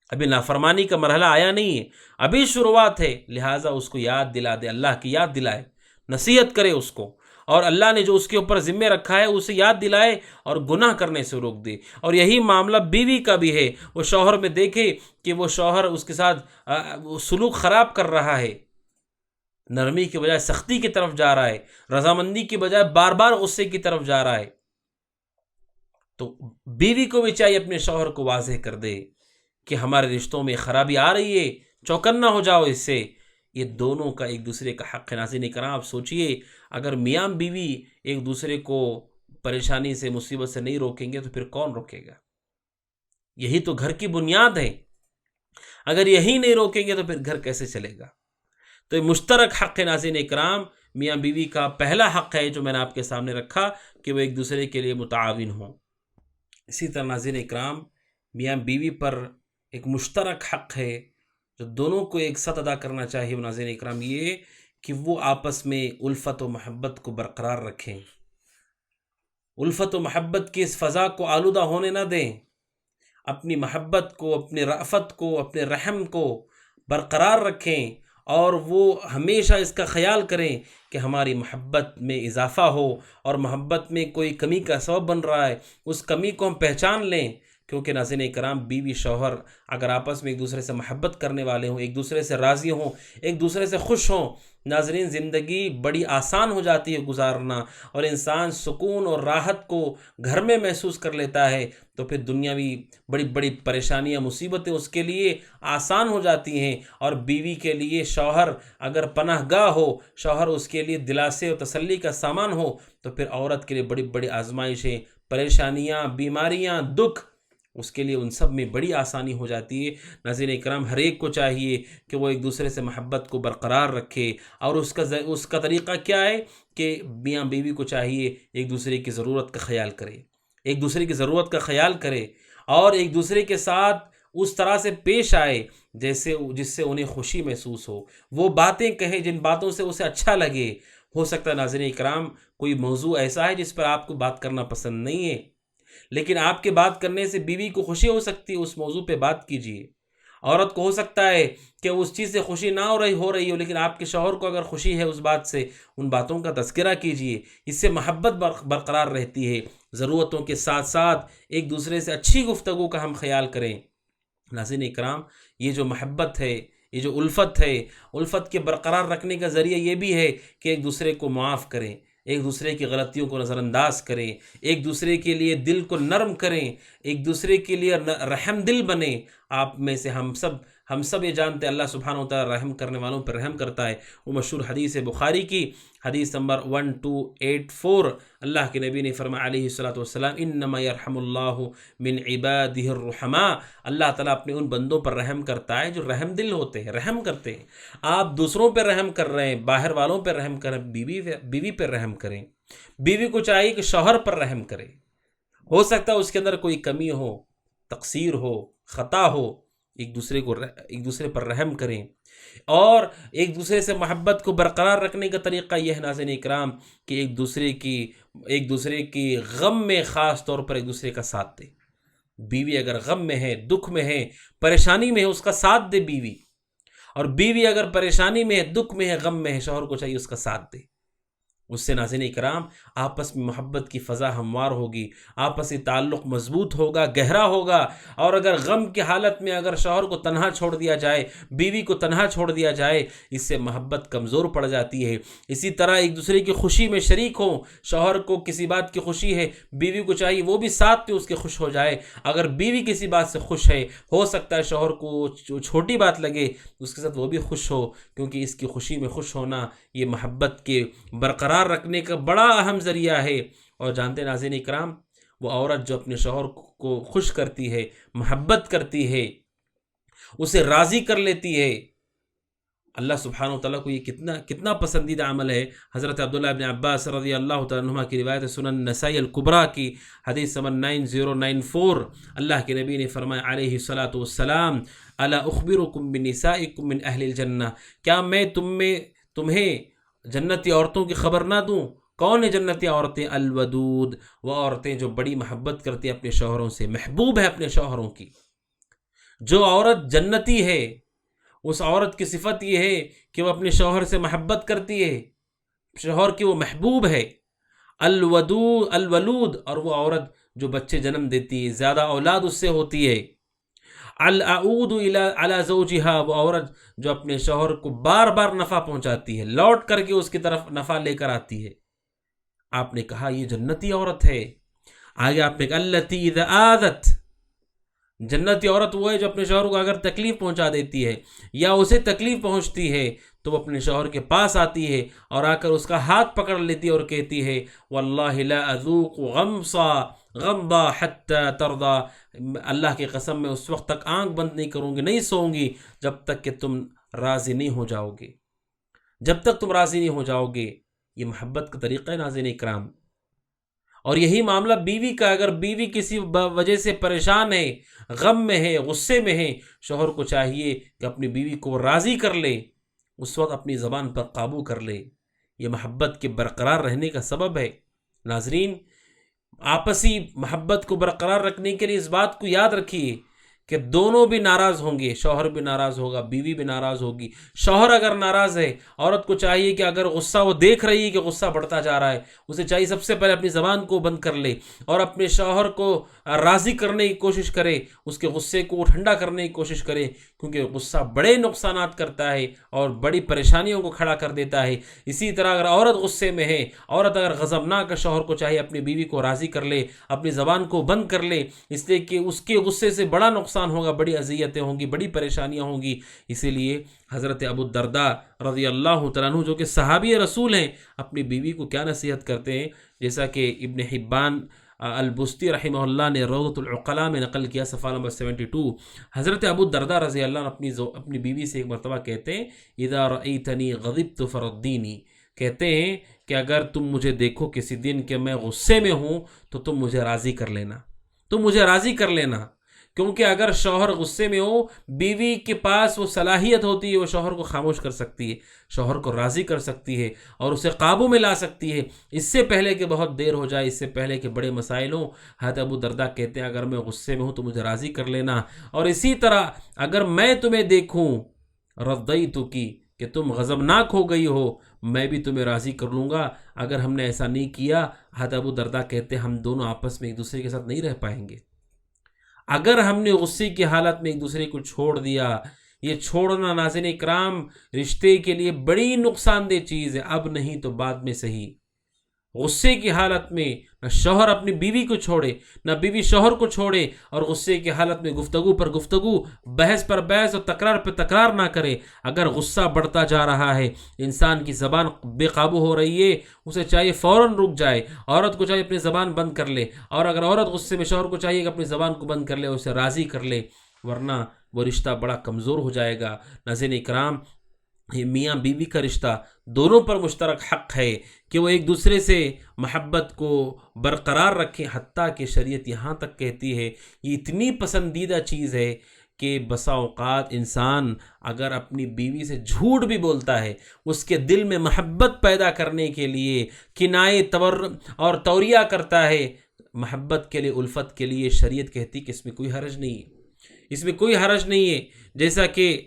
Speaker 1: ابھی نافرمانی کا مرحلہ آیا نہیں ہے، ابھی شروعات ہے، لہٰذا اس کو یاد دلا دے، اللہ کی یاد دلائے، نصیحت کرے اس کو، اور اللہ نے جو اس کے اوپر ذمہ رکھا ہے اسے یاد دلائے اور گناہ کرنے سے روک دے۔ اور یہی معاملہ بیوی کا بھی ہے، وہ شوہر میں دیکھے کہ وہ شوہر اس کے ساتھ سلوک خراب کر رہا ہے، نرمی کی بجائے سختی کی طرف جا رہا ہے، رضامندی کی بجائے بار بار غصے کی طرف جا رہا ہے، تو بیوی کو بھی چاہیے اپنے شوہر کو واضح کر دے کہ ہمارے رشتوں میں خرابی آ رہی ہے، چوکنا ہو جاؤ اس سے۔ یہ دونوں کا ایک دوسرے کا حق ہے۔ ناظرین کرام، آپ سوچئے اگر میاں بیوی ایک دوسرے کو پریشانی سے، مصیبت سے نہیں روکیں گے تو پھر کون روکے گا؟ یہی تو گھر کی بنیاد ہے، اگر یہی نہیں روکیں گے تو پھر گھر کیسے چلے گا؟ تو یہ مشترک حق ہے ناظرین اکرام، میاں بیوی کا پہلا حق ہے جو میں نے آپ کے سامنے رکھا کہ وہ ایک دوسرے کے لیے متعاون ہوں۔ اسی طرح ناظرین اکرام، میاں بیوی پر ایک مشترک حق ہے جو دونوں کو ایک ساتھ ادا کرنا چاہیے ناظرین اکرام، یہ کہ وہ آپس میں الفت و محبت کو برقرار رکھیں، الفت و محبت کی اس فضا کو آلودہ ہونے نہ دیں، اپنی محبت کو، اپنی رأفت کو، اپنے رحم کو برقرار رکھیں، اور وہ ہمیشہ اس کا خیال کریں کہ ہماری محبت میں اضافہ ہو، اور محبت میں کوئی کمی کا سبب بن رہا ہے اس کمی کو ہم پہچان لیں، کیونکہ ناظرین کرام بیوی شوہر اگر آپس میں ایک دوسرے سے محبت کرنے والے ہوں، ایک دوسرے سے راضی ہوں، ایک دوسرے سے خوش ہوں، ناظرین زندگی بڑی آسان ہو جاتی ہے گزارنا، اور انسان سکون اور راحت کو گھر میں محسوس کر لیتا ہے، تو پھر دنیاوی بڑی بڑی پریشانیاں، مصیبتیں اس کے لیے آسان ہو جاتی ہیں، اور بیوی کے لیے شوہر اگر پناہ گاہ ہو، شوہر اس کے لیے دلاسے اور تسلی کا سامان ہو، تو پھر عورت کے لیے بڑی بڑی آزمائشیں، پریشانیاں، بیماریاں، دکھ، اس کے لیے ان سب میں بڑی آسانی ہو جاتی ہے۔ ناظرین اکرام، ہر ایک کو چاہیے کہ وہ ایک دوسرے سے محبت کو برقرار رکھے، اور اس کا طریقہ کیا ہے کہ میاں بیوی کو چاہیے ایک دوسرے کی ضرورت کا خیال کرے، ایک دوسرے کی ضرورت کا خیال کرے، اور ایک دوسرے کے ساتھ اس طرح سے پیش آئے جس سے انہیں خوشی محسوس ہو، وہ باتیں کہیں جن باتوں سے اسے اچھا لگے۔ ہو سکتا ہے ناظرین اکرام کوئی موضوع ایسا ہے جس پر آپ کو بات کرنا پسند نہیں ہے، لیکن آپ کے بات کرنے سے بیوی کو خوشی ہو سکتی ہے، اس موضوع پہ بات کیجیے۔ عورت کو ہو سکتا ہے کہ اس چیز سے خوشی نہ ہو رہی ہو، لیکن آپ کے شوہر کو اگر خوشی ہے اس بات سے، ان باتوں کا تذکرہ کیجیے، اس سے محبت برقرار رہتی ہے۔ ضرورتوں کے ساتھ ساتھ ایک دوسرے سے اچھی گفتگو کا ہم خیال کریں۔ ناظرین اکرام، یہ جو محبت ہے، یہ جو الفت ہے، الفت کے برقرار رکھنے کا ذریعہ یہ بھی ہے کہ ایک دوسرے کو معاف کریں، ایک دوسرے کی غلطیوں کو نظر انداز کریں، ایک دوسرے کے لیے دل کو نرم کریں، ایک دوسرے کے لیے رحم دل بنیں۔ آپ میں سے ہم سب یہ جانتے ہیں اللہ سبحانہ و تعالی رحم کرنے والوں پر رحم کرتا ہے۔ وہ مشہور حدیث بخاری کی حدیث نمبر 1284، اللہ کے نبی نے فرمایا علیہ الصلوۃ والسلام انما یرحم اللہ من عبادہ الرحماء، اللہ تعالیٰ اپنے ان بندوں پر رحم کرتا ہے جو رحم دل ہوتے ہیں، رحم کرتے ہیں۔ آپ دوسروں پہ رحم کر رہے ہیں، باہر والوں پہ رحم کر رہے ہیں، بیوی پہ رحم کریں۔ بیوی کو چاہیے کہ شوہر پر رحم کرے، ہو سکتا ہے اس کے اندر کوئی کمی ہو، تقصیر ہو، خطا ہو، ایک دوسرے پر رحم کریں۔ اور ایک دوسرے سے محبت کو برقرار رکھنے کا طریقہ یہ ہے ناظرین اکرام کہ ایک دوسرے کی غم میں خاص طور پر ایک دوسرے کا ساتھ دے۔ بیوی اگر غم میں ہے، دکھ میں ہے، پریشانی میں ہے، اس کا ساتھ دے بیوی، اور بیوی اگر پریشانی میں ہے، دکھ میں ہے، غم میں ہے، شوہر کو چاہیے اس کا ساتھ دے۔ اس سے ناظرین اکرام آپس میں محبت کی فضا ہموار ہوگی، آپسی تعلق مضبوط ہوگا، گہرا ہوگا۔ اور اگر غم کی حالت میں اگر شوہر کو تنہا چھوڑ دیا جائے، بیوی کو تنہا چھوڑ دیا جائے، اس سے محبت کمزور پڑ جاتی ہے۔ اسی طرح ایک دوسرے کی خوشی میں شریک ہوں، شوہر کو کسی بات کی خوشی ہے، بیوی کو چاہیے وہ بھی ساتھ دے، اس کے خوش ہو جائے۔ اگر بیوی کسی بات سے خوش ہے، ہو سکتا ہے شوہر کو چھوٹی بات لگے، اس کے ساتھ وہ بھی خوش ہو، کیونکہ اس کی خوشی میں خوش ہونا یہ محبت کے برقرار رکھنے کا بڑا اہم ذریعہ ہے۔ اور جانتے ہیں ناظرین اکرام، وہ عورت جو اپنے شوہر کو خوش کرتی ہے، محبت کرتی ہے، اسے راضی کر لیتی ہے، اللہ سبحانہ و تعالیٰ کو یہ کتنا پسندیدہ عمل ہے۔ حضرت عبداللہ ابن عباس رضی اللہ تعالیٰ عنہما کی روایت سنن نسائی الکبریٰ کی حدیث نمبر 9094، اللہ کے نبی نے فرمایا علیہ الصلاۃ والسلام الا اخبرکم بنسائکم من اہل الجنہ، کیا میں تمہیں جنتی عورتوں کی خبر نہ دوں؟ کون ہے جنتی عورتیں؟ الودود، وہ عورتیں جو بڑی محبت کرتی ہیں اپنے شوہروں سے، محبوب ہے اپنے شوہروں کی۔ جو عورت جنتی ہے اس عورت کی صفت یہ ہے کہ وہ اپنے شوہر سے محبت کرتی ہے، شوہر کی وہ محبوب ہے۔ الولود، اور وہ عورت جو بچے جنم دیتی ہے، زیادہ اولاد اس سے ہوتی ہے۔ العود علی زوجہا، وہ عورت جو اپنے شوہر کو بار بار نفع پہنچاتی ہے، لوٹ کر کے اس کی طرف نفع لے کر آتی ہے۔ آپ نے کہا یہ جنتی عورت ہے۔ آگے آپ نے کہا التی اذا آذت، جنتی عورت وہ ہے جو اپنے شوہر کو اگر تکلیف پہنچا دیتی ہے یا اسے تکلیف پہنچتی ہے تو وہ اپنے شوہر کے پاس آتی ہے اور آ کر اس کا ہاتھ پکڑ لیتی ہے اور کہتی ہے واللہ لا اذوق غمضا حتی ترضا، اللہ کی قسم میں اس وقت تک آنکھ بند نہیں کروں گی، نہیں سوؤں گی جب تک کہ تم راضی نہیں ہو جاؤ گے، جب تک تم راضی نہیں ہو جاؤ گے۔ یہ محبت کا طریقہ ہے ناظرین اکرام۔ اور یہی معاملہ بیوی کا، اگر بیوی کسی وجہ سے پریشان ہے، غم میں ہے، غصے میں ہے، شوہر کو چاہیے کہ اپنی بیوی کو راضی کر لے، اس وقت اپنی زبان پر قابو کر لے۔ یہ محبت کے برقرار رہنے کا سبب ہے۔ ناظرین، آپسی محبت کو برقرار رکھنے کے لیے اس بات کو یاد رکھیے کہ دونوں بھی ناراض ہوں گے، شوہر بھی ناراض ہوگا، بیوی بھی ناراض ہوگی۔ شوہر اگر ناراض ہے، عورت کو چاہیے کہ اگر غصہ وہ دیکھ رہی ہے کہ غصہ بڑھتا جا رہا ہے، اسے چاہیے سب سے پہلے اپنی زبان کو بند کر لے اور اپنے شوہر کو راضی کرنے کی کوشش کرے، اس کے غصے کو ٹھنڈا کرنے کی کوشش کرے، کیونکہ غصہ بڑے نقصانات کرتا ہے اور بڑی پریشانیوں کو کھڑا کر دیتا ہے۔ اسی طرح اگر عورت غصے میں ہے، عورت اگر غضبناک ہے، شوہر کو چاہیے اپنی بیوی کو راضی کر لے، اپنی زبان کو بند کر لے، اس لیے کہ اس کے غصے سے بڑا نقصان ہوگا، بڑی اذیتیں ہوں گی، بڑی پریشانیاں ہوں گی۔ اسی لیے حضرت ابو الدرداء رضی اللہ تعالیٰ عنہ جو کہ صحابی رسول ہیں، اپنی بیوی کو کیا نصیحت کرتے ہیں، جیسا کہ ابن حبان البستی رحمہ اللہ نے روضۃ العقلاء میں نقل کیا، صفحہ نمبر 72۔ حضرت ابو الدرداء رضی اللہ عنہ اپنی بیوی سے ایک مرتبہ کہتے ہیں اذا رأیتنی غضبت فردینی، کہتے ہیں کہ اگر تم مجھے دیکھو کسی دن کہ میں غصے میں ہوں تو تم مجھے راضی کر لینا، تم مجھے راضی کر لینا۔ کیونکہ اگر شوہر غصے میں ہو، بیوی کے پاس وہ صلاحیت ہوتی ہے، وہ شوہر کو خاموش کر سکتی ہے، شوہر کو راضی کر سکتی ہے اور اسے قابو میں لا سکتی ہے، اس سے پہلے کہ بہت دیر ہو جائے، اس سے پہلے کہ بڑے مسائل ہوں۔ حضرت ابو الدرداء کہتے ہیں اگر میں غصے میں ہوں تو مجھے راضی کر لینا، اور اسی طرح اگر میں تمہیں دیکھوں رضیتک کہ تم غضبناک ہو گئی ہو، میں بھی تمہیں راضی کر لوں گا۔ اگر ہم نے ایسا نہیں کیا، حضرت ابو الدرداء کہتے ہیں ہم دونوں آپس میں ایک دوسرے کے ساتھ نہیں رہ پائیں گے۔ اگر ہم نے غصے کی حالت میں ایک دوسرے کو چھوڑ دیا، یہ چھوڑنا ناظرین اکرام رشتے کے لیے بڑی نقصان دہ چیز ہے، اب نہیں تو بعد میں صحیح۔ غصے کی حالت میں نہ شوہر اپنی بیوی کو چھوڑے، نہ بیوی شوہر کو چھوڑے، اور غصے کی حالت میں گفتگو پر گفتگو، بحث پر بحث اور تکرار پر تکرار نہ کرے۔ اگر غصہ بڑھتا جا رہا ہے، انسان کی زبان بے قابو ہو رہی ہے، اسے چاہیے فوراً رک جائے۔ عورت کو چاہیے اپنی زبان بند کر لے، اور اگر عورت غصے میں شوہر کو چاہیے کہ اپنی زبان کو بند کر لے، اسے راضی کر لے، ورنہ وہ رشتہ بڑا کمزور ہو جائے گا۔ ناظرین اکرام، یہ میاں بیوی کا رشتہ دونوں پر مشترک حق ہے کہ وہ ایک دوسرے سے محبت کو برقرار رکھیں، حتیٰ کہ شریعت یہاں تک کہتی ہے، یہ اتنی پسندیدہ چیز ہے کہ بسا اوقات انسان اگر اپنی بیوی سے جھوٹ بھی بولتا ہے، اس کے دل میں محبت پیدا کرنے کے لیے کنائے اور توریہ کرتا ہے، محبت کے لیے، الفت کے لیے، شریعت کہتی کہ اس میں کوئی حرج نہیں ہے، اس میں کوئی حرج نہیں ہے۔ جیسا کہ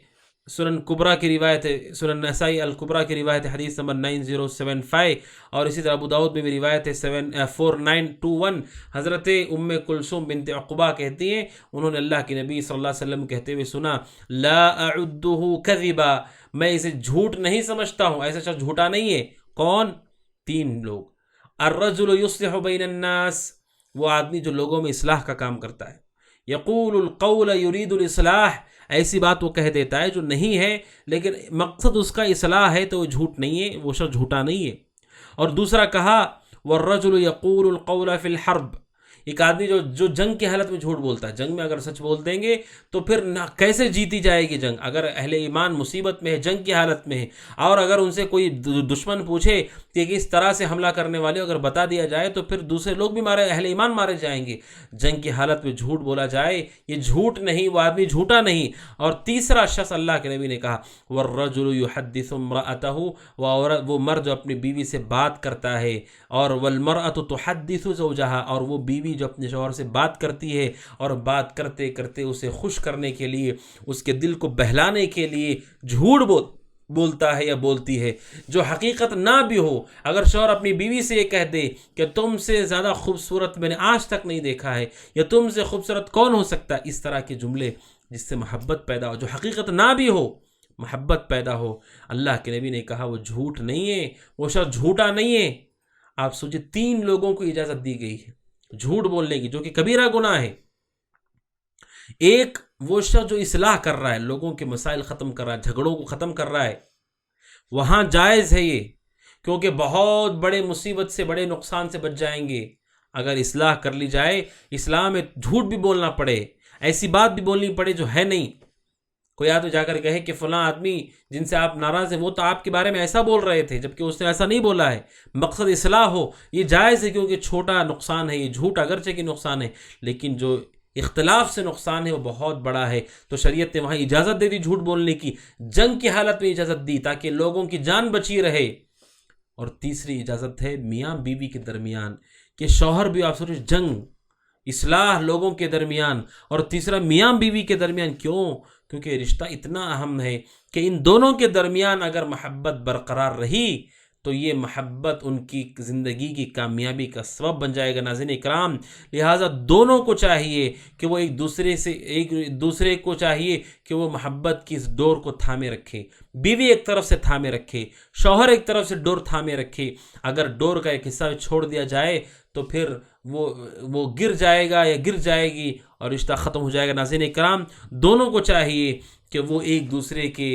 Speaker 1: سنن کبریٰ کی روایت ہے، سنن نسائی الکبریٰ کی روایت ہے، حدیث نمبر 9075، اور اسی طرح ابو داؤد میں بھی روایت ہے 4921۔ حضرت ام کلثوم بنت عقبہ کہتی ہیں، انہوں نے اللہ کے نبی صلی اللہ علیہ وسلم کہتے ہوئے سنا، لا اعدہ کذبا، میں اسے جھوٹ نہیں سمجھتا ہوں، ایسا شخص جھوٹا نہیں ہے۔ کون؟ 3 لوگ۔ الرجل یصلح بین الناس، وہ آدمی جو لوگوں میں اصلاح کا کام کرتا ہے، یقول القول یرید الاصلاح، ایسی بات وہ کہہ دیتا ہے جو نہیں ہے لیکن مقصد اس کا اصلاح ہے، تو وہ جھوٹ نہیں ہے، وہ شخص جھوٹا نہیں ہے۔ اور دوسرا کہا، والرجل یقول القول فی الحرب، ایک آدمی جو جنگ کی حالت میں جھوٹ بولتا ہے، جنگ میں اگر سچ بول دیں گے تو پھر کیسے جیتی جائے گی جنگ؟ اگر اہل ایمان مصیبت میں ہے، جنگ کی حالت میں ہے، اور اگر ان سے کوئی دشمن پوچھے کہ کس طرح سے حملہ کرنے والے، اگر بتا دیا جائے تو پھر دوسرے لوگ بھی اہل ایمان مارے جائیں گے۔ جنگ کی حالت میں جھوٹ بولا جائے، یہ جھوٹ نہیں، وہ آدمی جھوٹا نہیں۔ اور تیسرا شخص اللہ کے نبی نے کہا، والرجل یحدث امرأتہ، وہ مرد جو اپنی بیوی سے بات کرتا ہے، اور والمرأة تحدث زوجہا، اور وہ بیوی جو اپنے شوہر سے بات کرتی ہے، اور بات کرتے کرتے اسے خوش کرنے کے لیے، اس کے دل کو بہلانے کے لیے جھوٹ بولتا ہے یا بولتی ہے، جو حقیقت نہ بھی ہو۔ اگر شوہر اپنی بیوی سے یہ کہہ دے کہ تم سے زیادہ خوبصورت میں نے آج تک نہیں دیکھا ہے، یا تم سے خوبصورت کون ہو سکتا ہے، اس طرح کے جملے جس سے محبت پیدا ہو، جو حقیقت نہ بھی ہو، محبت پیدا ہو، اللہ کے نبی نے کہا وہ جھوٹ نہیں ہے، وہ شخص جھوٹا نہیں ہے۔ آپ سوچیں، 3 لوگوں کو اجازت دی گئی ہے جھوٹ بولنے کی، جو کہ کبیرہ گناہ ہے۔ ایک وہ شخص جو اصلاح کر رہا ہے، لوگوں کے مسائل ختم کر رہا ہے، جھگڑوں کو ختم کر رہا ہے، وہاں جائز ہے یہ، کیونکہ بہت بڑے مصیبت سے، بڑے نقصان سے بچ جائیں گے اگر اصلاح کر لی جائے۔ اسلام میں جھوٹ بھی بولنا پڑے، ایسی بات بھی بولنی پڑے جو ہے نہیں۔ کوئی آدمی جا کر کہے کہ فلاں آدمی جن سے آپ ناراض ہیں وہ تو آپ کے بارے میں ایسا بول رہے تھے، جبکہ اس نے ایسا نہیں بولا ہے، مقصد اصلاح ہو، یہ جائز ہے، کیونکہ چھوٹا نقصان ہے، یہ جھوٹ اگرچہ کہ نقصان ہے، لیکن جو اختلاف سے نقصان ہے وہ بہت بڑا ہے، تو شریعت نے وہاں اجازت دے دی جھوٹ بولنے کی، جنگ کی حالت میں اجازت دی تاکہ لوگوں کی جان بچی رہے۔ اور تیسری اجازت ہے میاں بیوی کے درمیان، کہ شوہر بھی، آپ سوچیں، جنگ، اصلاح لوگوں کے درمیان، اور تیسرا میاں بیوی کے درمیان۔ کیوں؟ کیونکہ رشتہ اتنا اہم ہے کہ ان دونوں کے درمیان اگر محبت برقرار رہی تو یہ محبت ان کی زندگی کی کامیابی کا سبب بن جائے گا۔ ناظرین اکرام، لہٰذا دونوں کو چاہیے کہ وہ ایک دوسرے کو چاہیے کہ وہ محبت کی اس ڈور کو تھامے رکھے، بیوی ایک طرف سے تھامے رکھے، شوہر ایک طرف سے ڈور تھامے رکھے۔ اگر ڈور کا ایک حصہ چھوڑ دیا جائے تو پھر وہ گر جائے گا یا گر جائے گی اور رشتہ ختم ہو جائے گا۔ ناظرین اکرام، دونوں کو چاہیے کہ وہ ایک دوسرے کے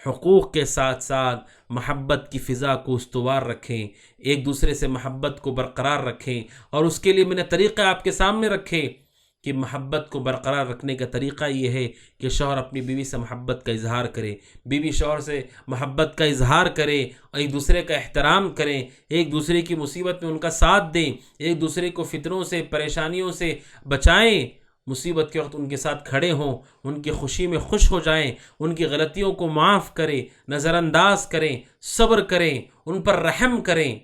Speaker 1: حقوق کے ساتھ ساتھ محبت کی فضا کو استوار رکھیں، ایک دوسرے سے محبت کو برقرار رکھیں، اور اس کے لیے میں نے طریقہ آپ کے سامنے رکھے کہ محبت کو برقرار رکھنے کا طریقہ یہ ہے کہ شوہر اپنی بیوی سے محبت کا اظہار کرے، بیوی شوہر سے محبت کا اظہار کرے، ایک دوسرے کا احترام کریں، ایک دوسرے کی مصیبت میں ان کا ساتھ دیں، ایک دوسرے کو فتنوں سے، پریشانیوں سے بچائیں، مصیبت کے وقت ان کے ساتھ کھڑے ہوں، ان کی خوشی میں خوش ہو جائیں، ان کی غلطیوں کو معاف کریں، نظر انداز کریں، صبر کریں، ان پر رحم کریں،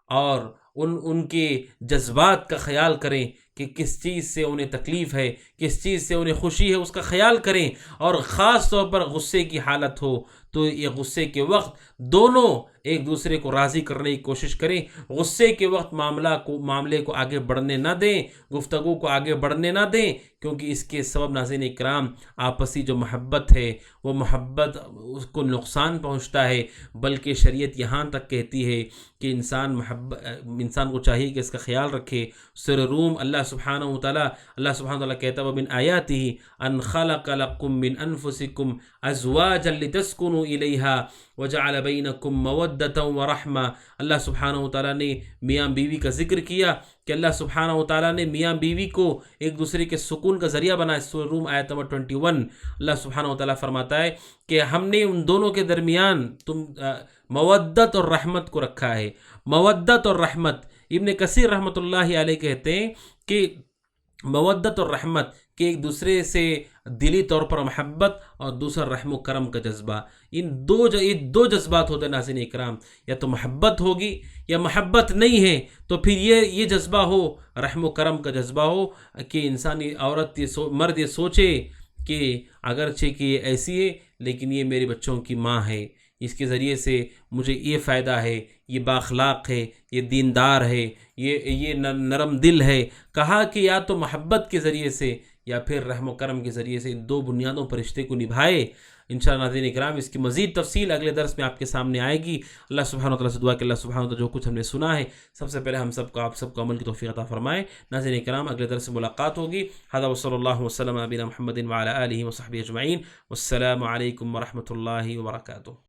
Speaker 1: اور ان کے جذبات کا خیال کریں کہ کس چیز سے انہیں تکلیف ہے، کس چیز سے انہیں خوشی ہے، اس کا خیال کریں۔ اور خاص طور پر غصے کی حالت ہو تو یہ غصے کے وقت دونوں ایک دوسرے کو راضی کرنے کی کوشش کریں. غصے کے وقت معاملے کو آگے بڑھنے نہ دیں، گفتگو کو آگے بڑھنے نہ دیں، کیونکہ اس کے سبب ناظرین اکرام آپسی جو محبت ہے وہ محبت اس کو نقصان پہنچتا ہے. بلکہ شریعت یہاں تک کہتی ہے کہ انسان کو چاہیے کہ اس کا خیال رکھے. سورہ روم اللہ سبحانہ وتعالیٰ کہتا ہے وَمِنْ آیَاتِهِ أَنْ خَلَقَ لَكُم مِّنْ أَنفُسِكُمْ أَزْوَاجًا لِتَسْكُنُوا إِلَيْهَا وَجَعَلَ بَيْنَكُم مَّوَدَّةً وَرَحْمَةً. اللہ سبحانہ وتعالیٰ نے میاں بیوی کا ذکر کیا کہ اللہ سبحانہ وتعالیٰ نے میاں بیوی کو ایک دوسرے کے سکون کا ذریعہ بنایا. سورہ روم آیت نمبر 21 اللہ سبحانہ وتعالیٰ فرماتا ہے کہ ہم نے ان دونوں کے درمیان مودت اور رحمت کو رکھا ہے. مودت اور رحمت، ابن کثیر رحمۃ اللہ علیہ کہتے ہیں کہ مودت اور رحمت کہ ایک دوسرے سے دلی طور پر محبت اور دوسرا رحم و کرم کا جذبہ. ان دو جذبات ہوتے ہیں ناظرین اکرام، یا تو محبت ہوگی یا محبت نہیں ہے تو پھر یہ جذبہ ہو، رحم و کرم کا جذبہ ہو کہ انسانی عورت مرد یہ سوچے کہ اگرچہ کہ یہ ایسی ہے لیکن یہ میرے بچوں کی ماں ہے، اس کے ذریعے سے مجھے یہ فائدہ ہے، یہ بااخلاق ہے، یہ دیندار ہے، یہ نرم دل ہے. کہا کہ یا تو محبت کے ذریعے سے یا پھر رحم و کرم کے ذریعے سے ان دو بنیادوں پر رشتے کو نبھائے. انشاءاللہ ناظرین اکرام اس کی مزید تفصیل اگلے درس میں آپ کے سامنے آئے گی. اللہ سبحانہ وتعالیٰ سے دعا کہ اللہ سبحانہ وتعالیٰ جو کچھ ہم نے سنا ہے سب سے پہلے ہم سب کو آپ سب کو عمل کی توفیق عطا فرمائے. ناظرین اکرام اگلے درس سے ملاقات ہوگی. ھذا وصلی اللہ وسلم علی نبینا محمد وعلی آلہ وصحبہ اجمعین. والسلام علیکم ورحمۃ اللہ وبرکاتہ.